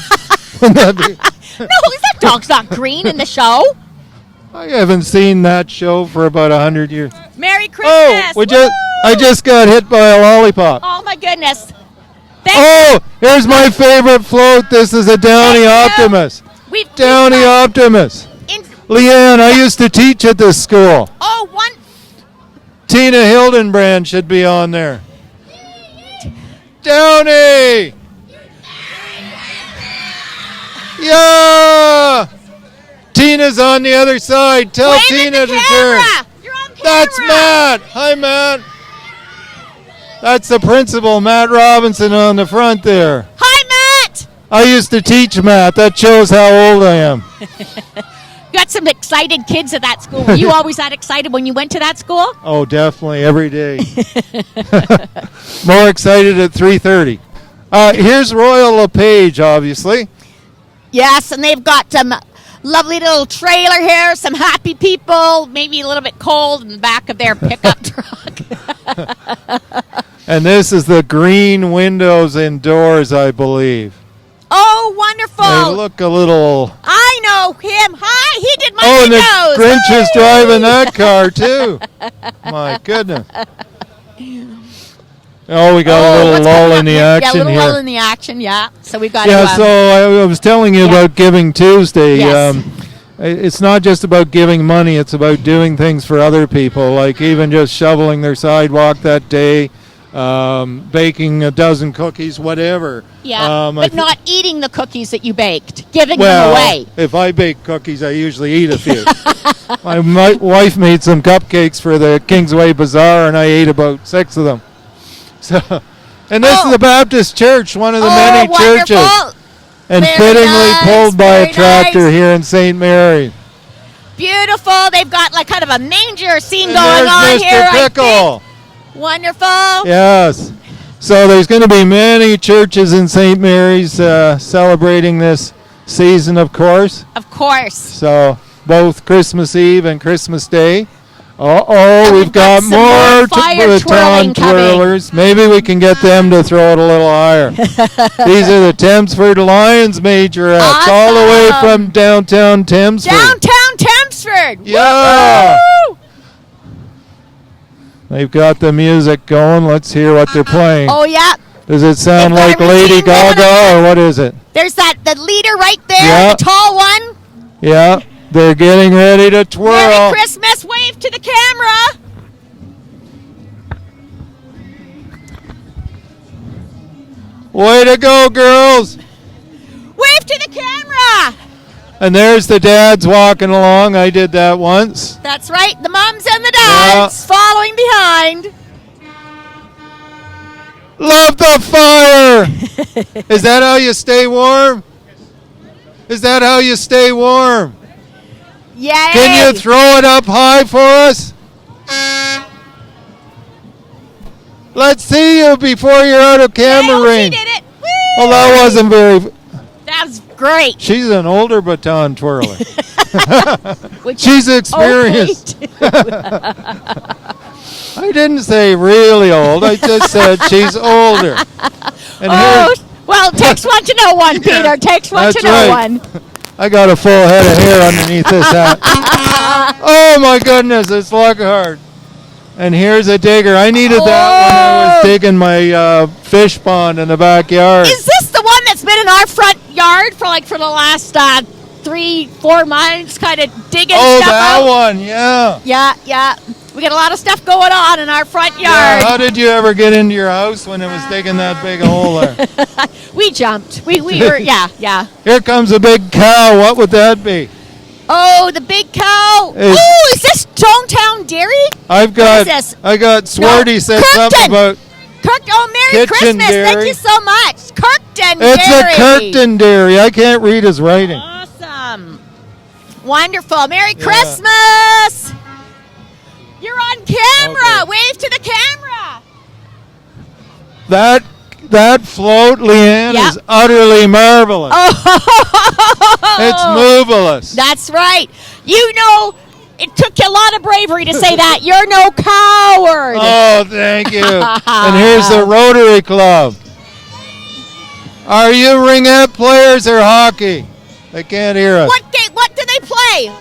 Wouldn't that be-
No, that dog's not green in the show.
I haven't seen that show for about 100 years.
Merry Christmas.
I just got hit by a lollipop.
Oh, my goodness.
Here's my favorite float. This is a Downey Optimus. Downey Optimus. Leanne, I used to teach at this school.
Oh, one.
Tina Hildenbrand should be on there. Downey! Yeah! Tina's on the other side. Tell
Wave
Tina
at the
to
camera.
turn.
You're on camera.
That's Matt. Hi, Matt. That's the principal, Matt Robinson, on the front there.
Hi, Matt.
I used to teach Matt. That shows how old I am.
Got some excited kids at that school. Were you always that excited when you went to that school?
Oh, definitely, every day. More excited at 3:30. Here's Royal LePage, obviously.
Yes, and they've got some lovely little trailer here, some happy people, maybe a little bit cold in the back of their pickup truck.
And this is the green windows indoors, I believe.
Oh, wonderful.
They look a little...
I know him. Hi, he did my
and the
windows.
Grinch is driving that car, too. My goodness. Oh, we got a little lull in the action
here. Yeah, a little
here.
lull in the action, yeah. So we got
Yeah,
to...
so I was telling you about Giving Tuesday.
Yes.
It's not just about giving money, it's about doing things for other people, like even just shoveling their sidewalk that day, baking a dozen cookies, whatever.
Yeah,
I
but
thi-
not eating the cookies that you baked, giving
Well,
them away.
if I bake cookies, I usually eat a few. My wife made some cupcakes for the Kingsway Bazaar, and I ate about 6 of them. So, and this is the Baptist Church, one of the many churches,
wonderful.
and
Very
fittingly
nice,
pulled by
very
a tractor
nice.
here in St. Mary.
Beautiful. They've got like kind of a manger scene
And
going
there's
on
Mr.
here. I
Pickle.
think. Wonderful.
Yes. So there's going to be many churches in St. Mary's celebrating this season, of course.
Of course.
So both Christmas Eve and Christmas Day.
And
We've got
some more fire
baton
twirling coming.
twirlers. Maybe we can get them to throw it a little higher. These are the Thamesford Lions majorettes, all the way
Awesome.
from downtown Thamesford.
Downtown Thamesford.
Yeah.
Woo!
They've got the music going. Let's hear what they're playing.
Oh yeah.
Does it sound
They've
like
got a
Lady
routine going
Gaga, or what is it?
There's the leader right there,
Yeah.
the tall one.
Yeah, they're getting ready to twirl.
Merry Christmas. Wave to the camera.
Way to go, girls.
Wave to the camera.
And there's the dads walking along. I did that once.
That's right. The moms and the dads following behind.
Love the fire. Is that how you stay warm? Is that how you stay warm?
Yay.
Can you throw it up high for us? Let's see you before you're out of camera
She
range.
did it. Woo!
Well, that wasn't very...
That was great.
She's an older baton twirler.
Which
She's
is
experienced.
okay, too.
I didn't say really old. I just said she's older. And
Oh,
here,
well, takes one to know one, Peter. Takes one
that's
to know
right.
one.
I got a full head of hair underneath this hat. Oh my goodness, it's Lockhart. And here's a digger. I needed that when I was digging my fish pond in the backyard.
Is this the one that's been in our front yard for the last 3-4 months, kind of digging
Oh,
stuff
that
out?
one, yeah.
Yeah. We got a lot of stuff going on in our front
Yeah,
yard.
how did you ever get into your house when it was digging that big hole there?
We jumped. We were, yeah.
Here comes a big cow. What would that be?
Oh, the big cow.
Is-
Oh, is this Stonetown Dairy?
I got
this?
Swarty said something
Kirkton.
about
Oh, Merry
Kitchen
Christmas. Thank
Dairy.
you so much. Kirkton
it's
Dairy.
a Kirkton Dairy. I can't read his writing.
Awesome. Wonderful. Merry Christmas. You're on camera.
Okay.
Wave to the camera.
That float, Leanne,
Yep.
is utterly marvelous.
Oh,
It's moveless.
That's right. You know, it took you a lot of bravery to say that. You're no coward.
Oh, thank you. And here's the Rotary Club. Are you ringette players or hockey? They can't hear us.
What do they play?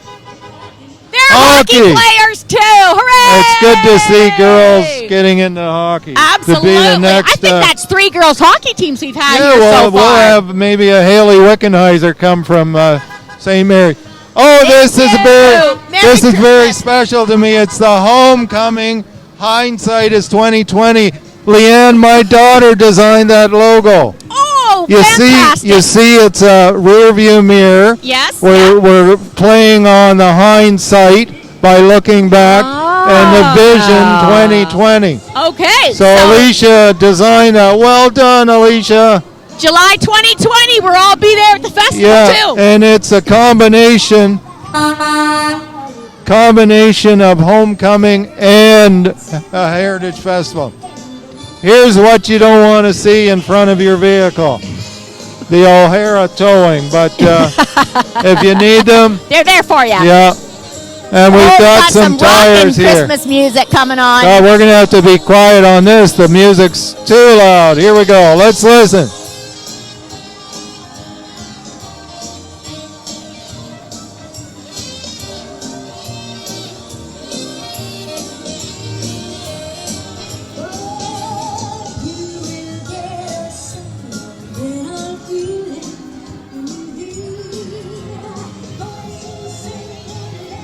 They're
Hockey.
hockey players too. Hooray!
It's good to see girls getting into hockey.
Absolutely.
To be the next,
I think that's 3 girls hockey teams we've had
yeah,
here
well,
so
we'll
far.
have maybe a Haley Wickenheiser come from St. Mary. Oh, this is
Merry
very
Christmas.
special to me. It's the homecoming. Hindsight is 2020. Leanne, my daughter, designed that logo.
Oh,
You
fantastic.
see, it's a rear view mirror.
Yes.
We're playing on the hindsight by looking back and the vision 2020.
Okay.
So Alicia designed that. Well done, Alicia.
July 2020, we'll all be there at the festival
Yeah,
too.
and it's a combination of homecoming and a heritage festival. Here's what you don't want to see in front of your vehicle. The O'Hara towing, but if you need them,
They're there for you.
yeah. And we've got some tires
rockin'
here.
Christmas music coming on.
We're going to have to be quiet on this. The music's too loud. Here we go. Let's listen.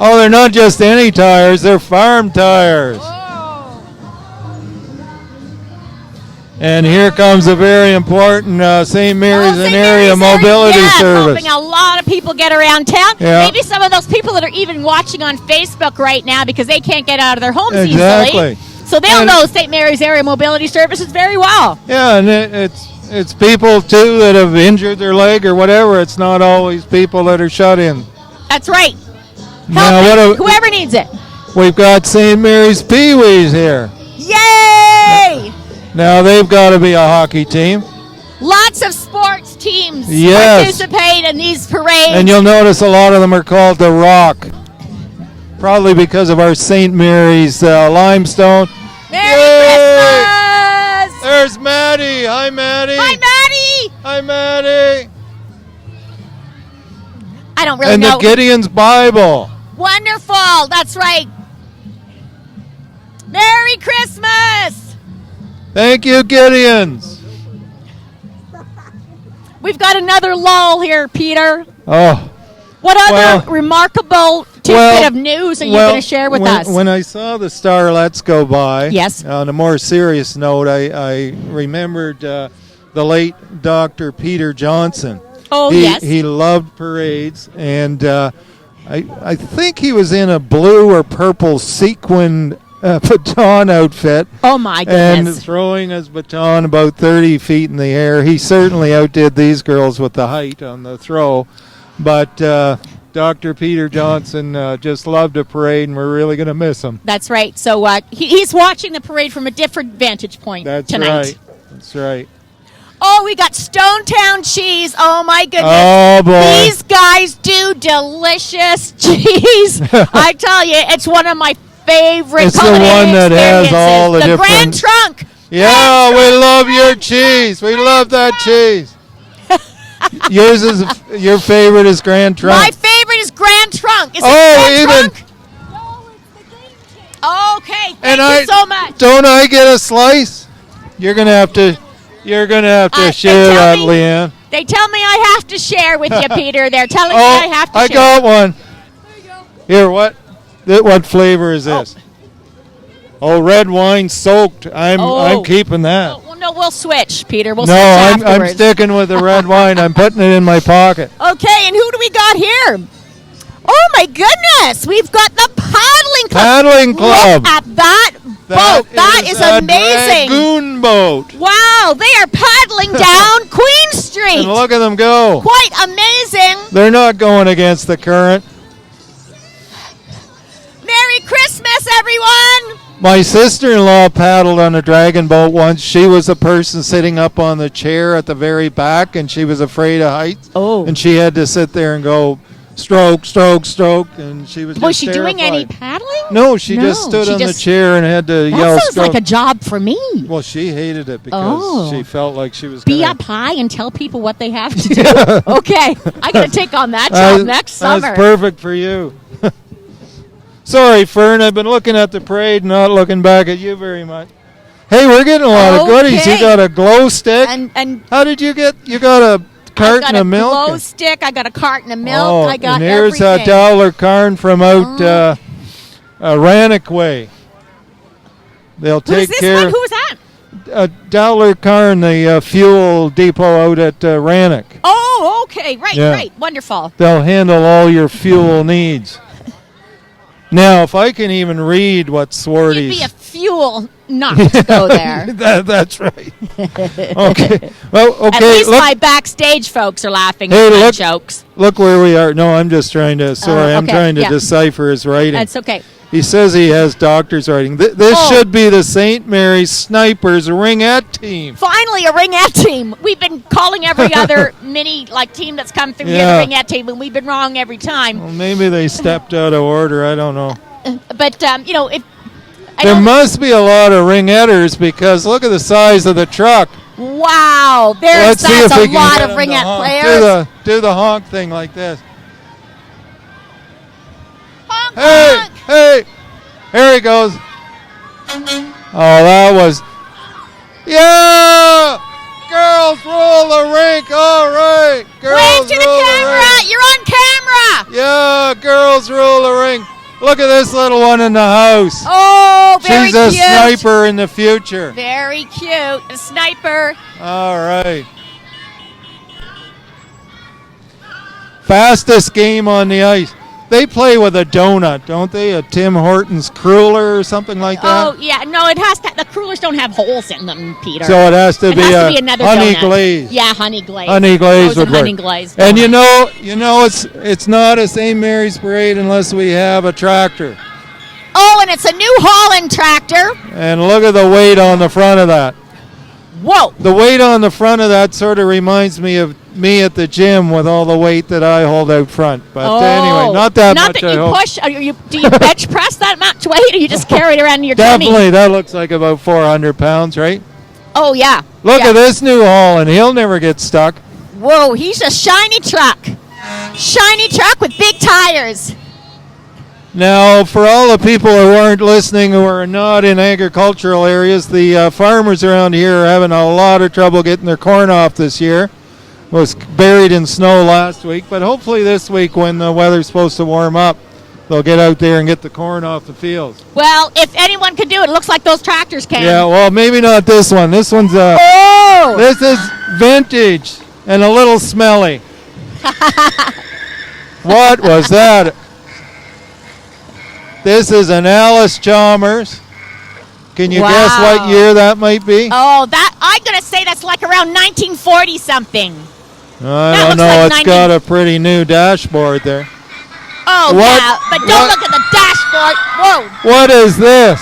Oh, they're not just any tires, they're farm tires. And here comes a very important St. Mary's and area mobility service.
Helping a lot of people get around town.
Yeah.
Maybe some of those people that are even watching on Facebook right now because they can't get out of their homes
Exactly.
easily. So they'll know St. Mary's area mobility services very well.
Yeah, and it's people, too, that have injured their leg or whatever. It's not always people that are shut in.
That's right.
Now,
Whoever needs it.
We've got St. Mary's Pee-wees here.
Yay!
Now, they've got to be a hockey team.
Lots of sports teams
Yes.
participate in these parades.
And you'll notice a lot of them are called the Rock. Probably because of our St. Mary's limestone.
Merry Christmas!
There's Maddie. Hi, Maddie.
Hi, Maddie!
Hi, Maddie.
I don't really
and
know.
the Gideon's Bible.
Wonderful. That's right. Merry Christmas!
Thank you, Gideons.
We've got another lull here, Peter.
Oh.
What other remarkable tidbit of news are you going to share with us?
When I saw the Starlets go by,
yes.
On a more serious note, I remembered the late Dr. Peter Johnson.
Oh, yes.
He loved parades, and I think he was in a blue or purple sequined baton outfit.
Oh, my goodness.
And throwing his baton about 30 feet in the air. He certainly outdid these girls with the height on the throw. But Dr. Peter Johnson just loved a parade, and we're really going to miss him.
That's right. So he's watching the parade from a different vantage point tonight.
Right. That's right.
Oh, we got Stonetown cheese. Oh, my goodness.
Oh, boy.
These guys do delicious cheese. I tell you, it's one of my favorite
It's the
culinary
one that has
experiences.
all the different...
Grand Trunk.
Yeah, we love your cheese. We love that cheese. Yours is your favorite is Grand Trunk.
My favorite is Grand Trunk. Is it Grand Trunk? Okay, thank you so much.
Don't I get a slice? You're gonna have to share that, Leanne.
They tell me I have to share with you, Peter. They're telling me I have to share.
I got one. Here, what flavor is this? Oh, red wine soaked. I'm keeping that.
Well, no, we'll switch, Peter. We'll
No,
switch
I'm
afterwards.
sticking with the red wine. I'm putting it in my pocket.
Okay, and who do we got here? Oh, my goodness. We've got the Paddling Club.
Paddling Club.
Look at that boat. That is amazing.
Dragoon boat.
Wow, they are paddling down Queen Street.
And look at them go.
Quite amazing.
They're not going against the current.
Merry Christmas, everyone.
My sister-in-law paddled on a dragon boat once. She was the person sitting up on the chair at the very back, and she was afraid of heights.
Oh.
And she had to sit there and go stroke, stroke, stroke, and she was
Was
just
she
terrified.
doing any paddling?
No, she just stood on the chair and had to yell
That sounds
stroke.
like a job for me.
Well, she hated it because she felt like she was
Be
gonna...
up high and tell people what they have to do. Okay, I got to take on that job next summer.
That's perfect for you. Sorry, Fern, I've been looking at the parade, not looking back at you very much. Hey, we're getting a lot of goodies. You got a glow stick.
And
how did you get? You got a carton of milk.
I got a glow stick. I got a carton of milk.
Oh,
I got
and here's
everything.
a Dowler Carn from out Rannoch way. They'll take care.
Who's that?
Dowler Carn, the fuel depot out at Rannoch.
Oh, okay. Right,
Yeah.
right. Wonderful.
They'll handle all your fuel needs. Now, if I can even read what Swarty's...
You'd be a fuel nut to go there.
That's right. Okay. Well, okay.
At least my backstage folks are laughing at my jokes.
Look where we are. No, I'm just trying to... Sorry, I'm
okay,
trying to
yeah.
decipher his writing.
That's okay.
He says he has doctor's writing. This should be the St. Mary's Snipers ringette team.
Finally, a ringette team. We've been calling every other mini team that's come through here the ringette team, and we've been wrong every time.
Well, maybe they stepped out of order. I don't know.
But if
there must be a lot of ringetters because look at the size of the truck.
Wow, that's a lot of ringette players.
Do the honk thing like this.
Honk,
hey,
honk.
Hey, here he goes. Oh, that was, yeah! Girls roll the rink, all right. Girls
Wave to the camera, you're on camera.
Yeah, girls roll the rink. Look at this little one in the house.
Oh, very
She's a
cute.
sniper in the future.
Very cute. A sniper.
All right. Fastest game on the ice. They play with a donut, don't they? A Tim Hortons cruller or something like that?
Oh, yeah. No, it has to. The crullers don't have holes in them, Peter.
So it has to
It
be
has to
a
be another
honey
donut.
glaze.
Yeah, honey glaze.
Honey glaze would
Frozen
work.
honey glaze.
And
donut.
you know, it's not a St. Mary's parade unless we have a tractor.
Oh, and it's a New Holland tractor.
And look at the weight on the front of that.
Whoa.
The weight on the front of that sort of reminds me of me at the gym with all the weight that I hold out front. But anyway, not that
Not
much.
that
I
you
hope.
push. Do you bench press that much weight, or you just carry it around in your tummy?
Definitely, that looks like about 400 pounds, right?
Oh, yeah.
Look
Yeah.
at this New Holland. He'll never get stuck.
Whoa, he's a shiny truck. Shiny truck with big tires.
Now, for all the people who aren't listening who are not in agricultural areas, the farmers around here are having a lot of trouble getting their corn off this year. It was buried in snow last week, but hopefully this week when the weather's supposed to warm up, they'll get out there and get the corn off the fields.
Well, if anyone can do it, it looks like those tractors can.
Yeah, well, maybe not this one. This one's
Oh!
this is vintage and a little smelly. What was that? This is an Alice Chalmers. Can you guess what year that might be?
Oh, that I'm gonna say that's like around 1940 something.
I
that
don't
looks
know.
like
It's
90
got a pretty new dashboard there.
Oh
What-
yeah, but don't
what-
look at the dashboard. Whoa.
What is this?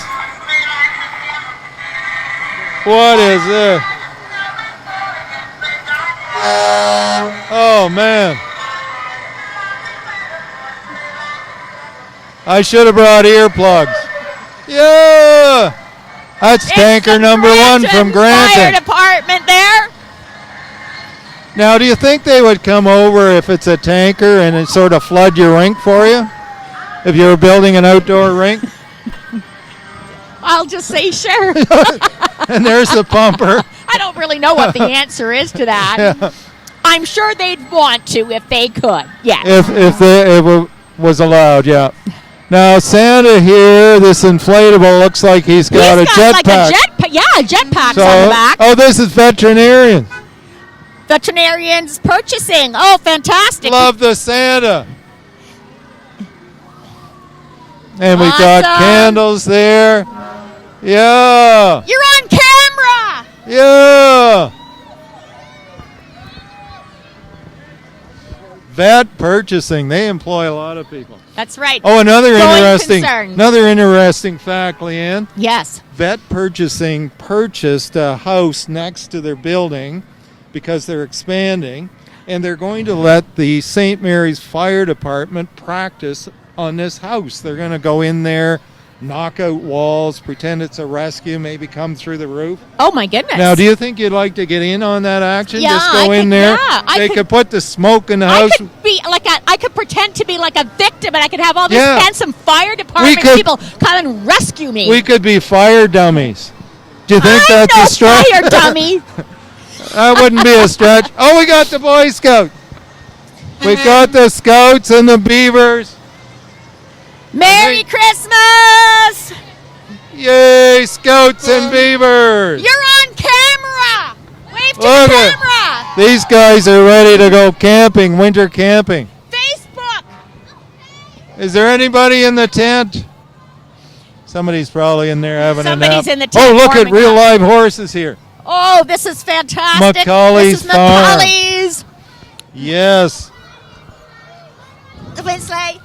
What is this? Oh, man. I should have brought earplugs. Yeah! That's tanker number one from
Fire
Granton.
department there.
Now, do you think they would come over if it's a tanker and it sort of flood your rink for you? If you were building an outdoor rink?
I'll just say sure.
And there's the pumper.
I don't really know what the answer is to that.
Yeah.
I'm sure they'd want to if they could. Yeah.
If it was allowed, yeah. Now Santa here, this inflatable looks like he's got a jetpack.
like a jetpack. Yeah, a jetpack's
So-
on the back.
Oh, this is veterinarian.
Veterinarians purchasing. Oh, fantastic.
Love the Santa. And we got
Awesome.
candles there. Yeah.
You're on camera.
Yeah. Vet purchasing. They employ a lot of people.
That's right.
Oh, another
Going
interesting fact, Leanne.
Yes.
Vet purchasing purchased a house next to their building because they're expanding, and they're going to let the St. Mary's Fire Department practice on this house. They're going to go in there, knock out walls, pretend it's a rescue, maybe come through the roof.
Oh my goodness.
Now, do you think you'd like to get in on that action?
Yeah,
Just go
I
in
could-
there.
yeah, I
they
could-
could put the smoke in the
I
house.
could be like I could pretend to be like a victim, and I could have all these
Yeah.
handsome fire department
could-
people come and rescue me.
We could be fire dummies. Do you think
I'm
that's
no
a stretch?
fire dummy.
That wouldn't be a stretch. Oh, we got the Boy Scouts. We got the Scouts and the Beavers.
Merry Christmas!
Yay, Scouts and Beavers.
You're on camera. Wave to
Look
the
at-
camera.
These guys are ready to go camping, winter camping.
Facebook.
Is there anybody in the tent? Somebody's probably in there having
Somebody's
a nap.
in the tent
Oh, look at
warming
real
up.
live horses here.
Oh, this is fantastic.
Macaulay's
This is
Farm.
Macaulay's.
Yes.
Wednesday.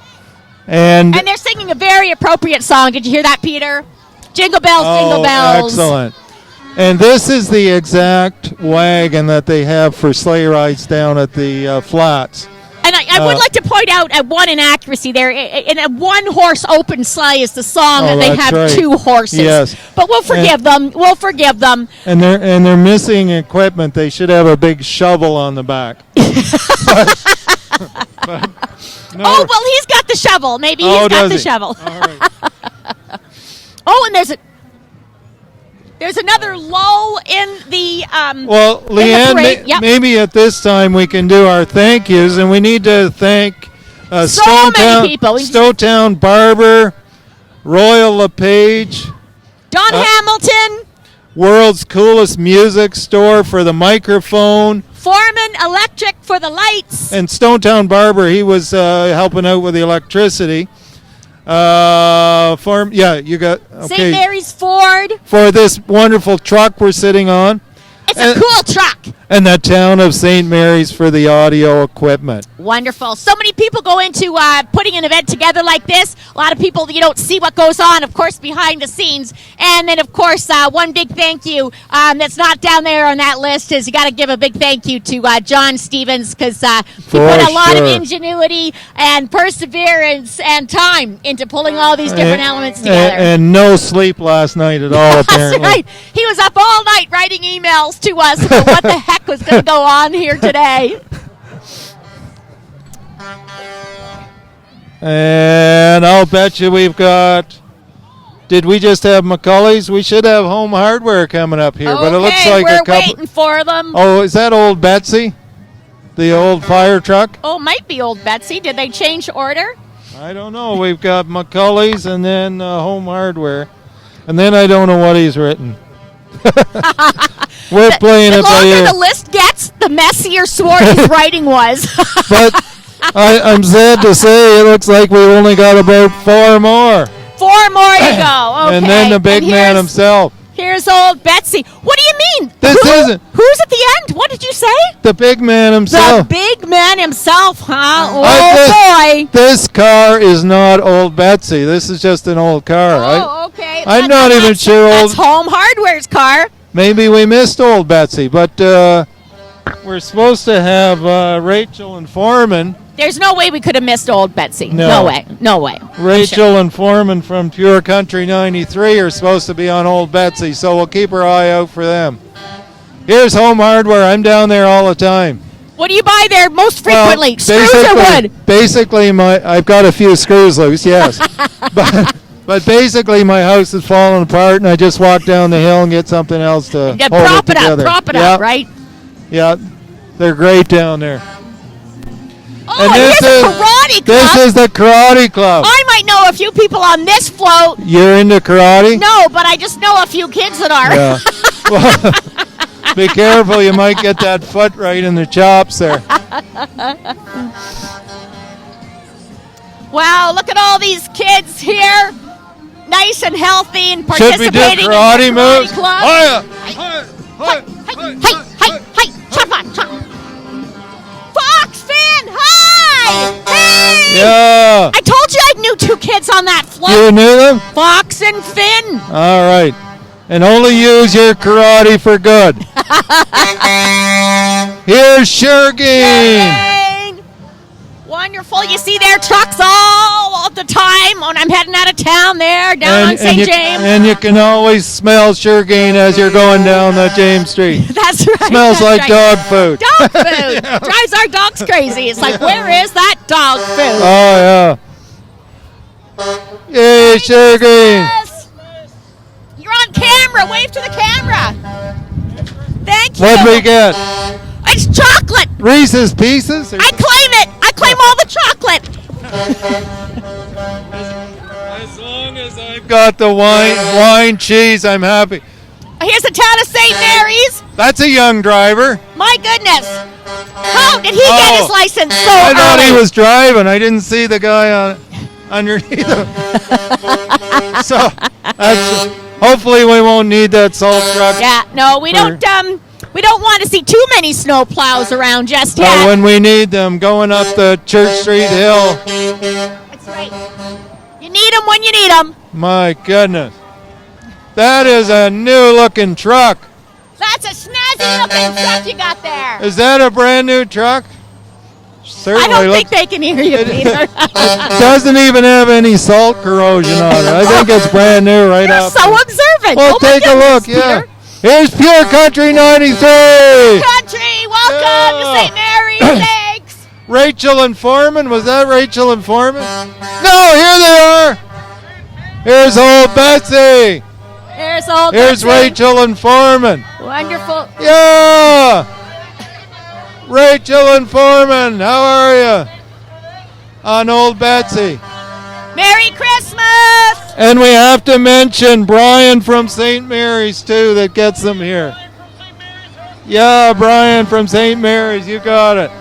And
And they're singing a very appropriate song. Did you hear that, Peter? Jingle bells, jingle bells.
Excellent. And this is the exact wagon that they have for sleigh rides down at the flats.
And I would like to point out one inaccuracy there. In a one-horse open sleigh is the song
Oh,
that they
that's
have
right.
two horses.
Yes.
But we'll forgive them. We'll forgive them.
And they're missing equipment. They should have a big shovel on the back. But no.
Oh, well, he's got the shovel. Maybe
Oh,
he's got
does
the
he?
shovel.
All right.
Oh, and there's another lull in the
Well,
in the
Leanne,
parade. Yep.
maybe at this time we can do our thank yous, and we need to thank
So many people.
Stowtown Barber, Royal LePage,
Don Hamilton,
world's coolest music store for the microphone.
Foreman Electric for the lights.
And Stowtown Barber, he was helping out with the electricity. You got okay.
St. Mary's Ford.
For this wonderful truck we're sitting on.
It's a cool truck.
And the town of St. Mary's for the audio equipment.
Wonderful. So many people go into putting an event together like this. A lot of people, you don't see what goes on, of course, behind the scenes. And then, of course, one big thank you that's not down there on that list is you got to give a big thank you to John Stevens because he put a lot of ingenuity and perseverance and time into pulling all these different elements together.
And no sleep last night at all, apparently.
That's right. He was up all night writing emails to us about what the heck was going to go on here today.
And I'll bet you we've got... Did we just have McCulley's? We should have Home Hardware coming up here, but it looks like
we're
a couple...
waiting for them.
Oh, is that old Betsy? The old fire truck?
Oh, might be old Betsy. Did they change order?
I don't know. We've got McCulley's and then Home Hardware. And then I don't know what he's written. We're playing it by ear.
The longer the list gets, the messier Swarty's writing was.
But I'm sad to say it looks like we've only got about 4 more.
4 more to go. Okay.
And then the big man himself.
Here's old Betsy. What do you mean?
Isn't.
Who's at the end? What did you say?
The big man himself.
The big man himself, huh? Oh, boy.
This car is not old Betsy. This is just an old car.
Oh, okay.
I'm not even sure
That's Home Hardware's car.
Maybe we missed old Betsy, but we're supposed to have Rachel and Foreman.
There's no way we could have missed old Betsy. No way. No way.
Rachel and Foreman from Pure Country 93 are supposed to be on old Betsy, so we'll keep our eye out for them. Here's Home Hardware. I'm down there all the time.
What do you buy there most frequently? Screws or wood?
Basically, I've got a few screws loose, yes. But basically, my house is falling apart, and I just walk down the hill and get something else to hold it together.
Prop it up, right?
Yeah, they're great down there.
Oh, and here's the karate club.
This is the karate club.
I might know a few people on this float.
You're into karate?
No, but I just know a few kids that are.
Yeah. Well, be careful, you might get that foot right in the chops there.
Wow, look at all these kids here. Nice and healthy and participating
Should we do karate
in the karate
moves?
club. Hey, chop on, chop. Fox Finn, hi! Hey!
Yeah.
I told you I knew 2 kids on that float.
You knew them?
Fox and Finn.
All right. And only use your karate for good. Here's Shergane.
Wonderful. You see their trucks all the time when I'm heading out of town there down on St. James.
And you can always smell Shergane as you're going down that James Street.
That's right.
Smells like dog food.
Dog food. Drives our dogs crazy. It's like, where is that dog food?
Oh, yeah. Yay, Shergane.
You're on camera. Wave to the camera. Thank you.
What'd we get?
It's chocolate.
Reese's Pieces?
I claim it. I claim all the chocolate.
As long as I've got the wine, cheese, I'm happy.
Here's the town of St. Mary's.
That's a young driver.
My goodness. How did he get his license so
I thought
early?
he was driving. I didn't see the guy underneath him. So, hopefully we won't need that salt truck.
Yeah, no, we don't want to see too many snow plows around just yet.
When we need them going up the Church Street Hill.
That's right. You need them when you need them.
My goodness. That is a new-looking truck.
That's a snazzy-looking truck you got there.
Is that a brand-new truck? Certainly
I don't think they can hear you, Peter.
It doesn't even have any salt corrosion on it. I think it's brand new right
You're
up.
so observant.
Well, take a look, yeah.
Peter.
Here's Pure Country 93.
Country, welcome to St. Mary's. Thanks.
Rachel and Foreman. Was that Rachel and Foreman? No, here they are. Here's old Betsy. Here's
Betsy.
Rachel and Foreman.
Wonderful.
Yeah. Rachel and Foreman, how are you? on old Betsy.
Merry Christmas!
And we have to mention Brian from St. Mary's, too, that gets them here. Yeah, Brian from St. Mary's, you got it.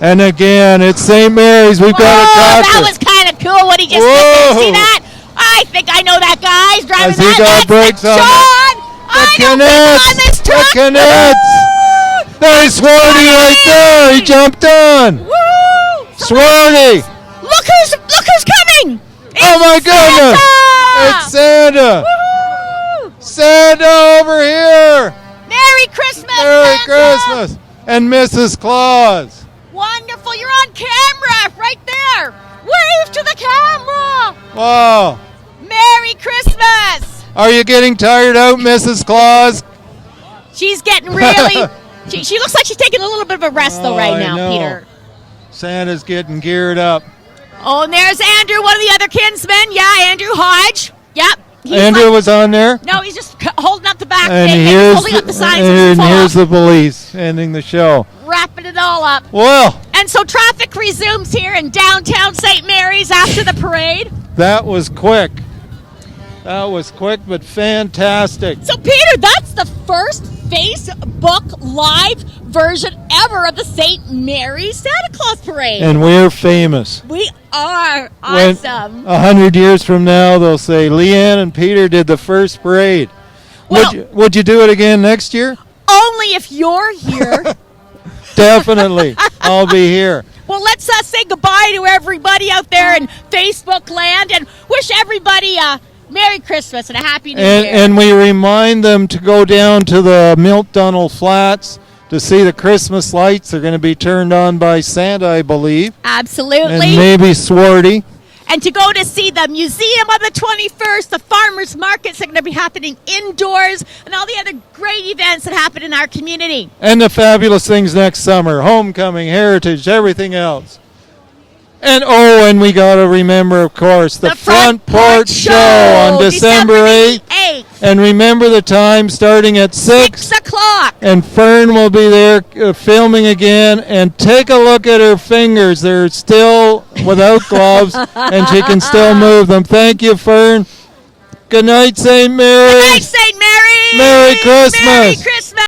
And again, it's St. Mary's. We've got a tractor.
That was kind of cool what he just did.
Whoa.
See that? I think I know that guy. He's driving
Has he
that.
got brakes on?
Sean! I know people on this
The
truck.
Canets! There's Swarty right there. He jumped on.
Woo!
Swarty!
Look who's coming!
Oh my goodness! It's Santa!
Woo!
Santa over here!
Merry Christmas!
Merry
Santa!
Christmas! And Mrs. Claus.
Wonderful! You're on camera right there. Wave to the camera.
Wow.
Merry Christmas!
Are you getting tired out, Mrs. Claus?
She's getting really. she looks like she's taking a little bit of a rest though right
I
now,
know.
Peter.
Santa's getting geared up.
Oh, and there's Andrew, one of the other kinsmen. Yeah, Andrew Hodge. Yep. He's
Andrew
like-
was on there.
No, he's just holding up the back.
And
thing,
here's
holding up the signs
and
and
here's the police ending the show.
wrapping it all up.
Well,
And so traffic resumes here in downtown St. Mary's after the parade.
that was quick. That was quick, but fantastic.
So, Peter, that's the first Facebook Live version ever of the St. Mary's Santa Claus Parade.
And we're famous.
We are
When
awesome.
100 years from now, they'll say, Leanne and Peter did the first parade.
Well-
would you do it again next year?
Only if you're here.
Definitely. I'll be here.
Well, let's say goodbye to everybody out there in Facebook land and wish everybody a Merry Christmas and a Happy New Year.
And we remind them to go down to the Milt Dunnell Flats to see the Christmas lights. They're going to be turned on by Santa, I believe.
Absolutely.
And maybe Swarty.
And to go to see the museum on the 21st, the farmers markets are going to be happening indoors, and all the other great events that happen in our community.
And the fabulous things next summer. Homecoming, Heritage, everything else. And we got to remember, of course, the Front Porch Show on December 8th. And remember the time starting at 6
o'clock.
And Fern will be there filming again. And take a look at her fingers. They're still without gloves, and she can still move them. Thank you, Fern. Good night, St. Mary.
Good night, St. Mary.
Merry Christmas.
Merry Christmas.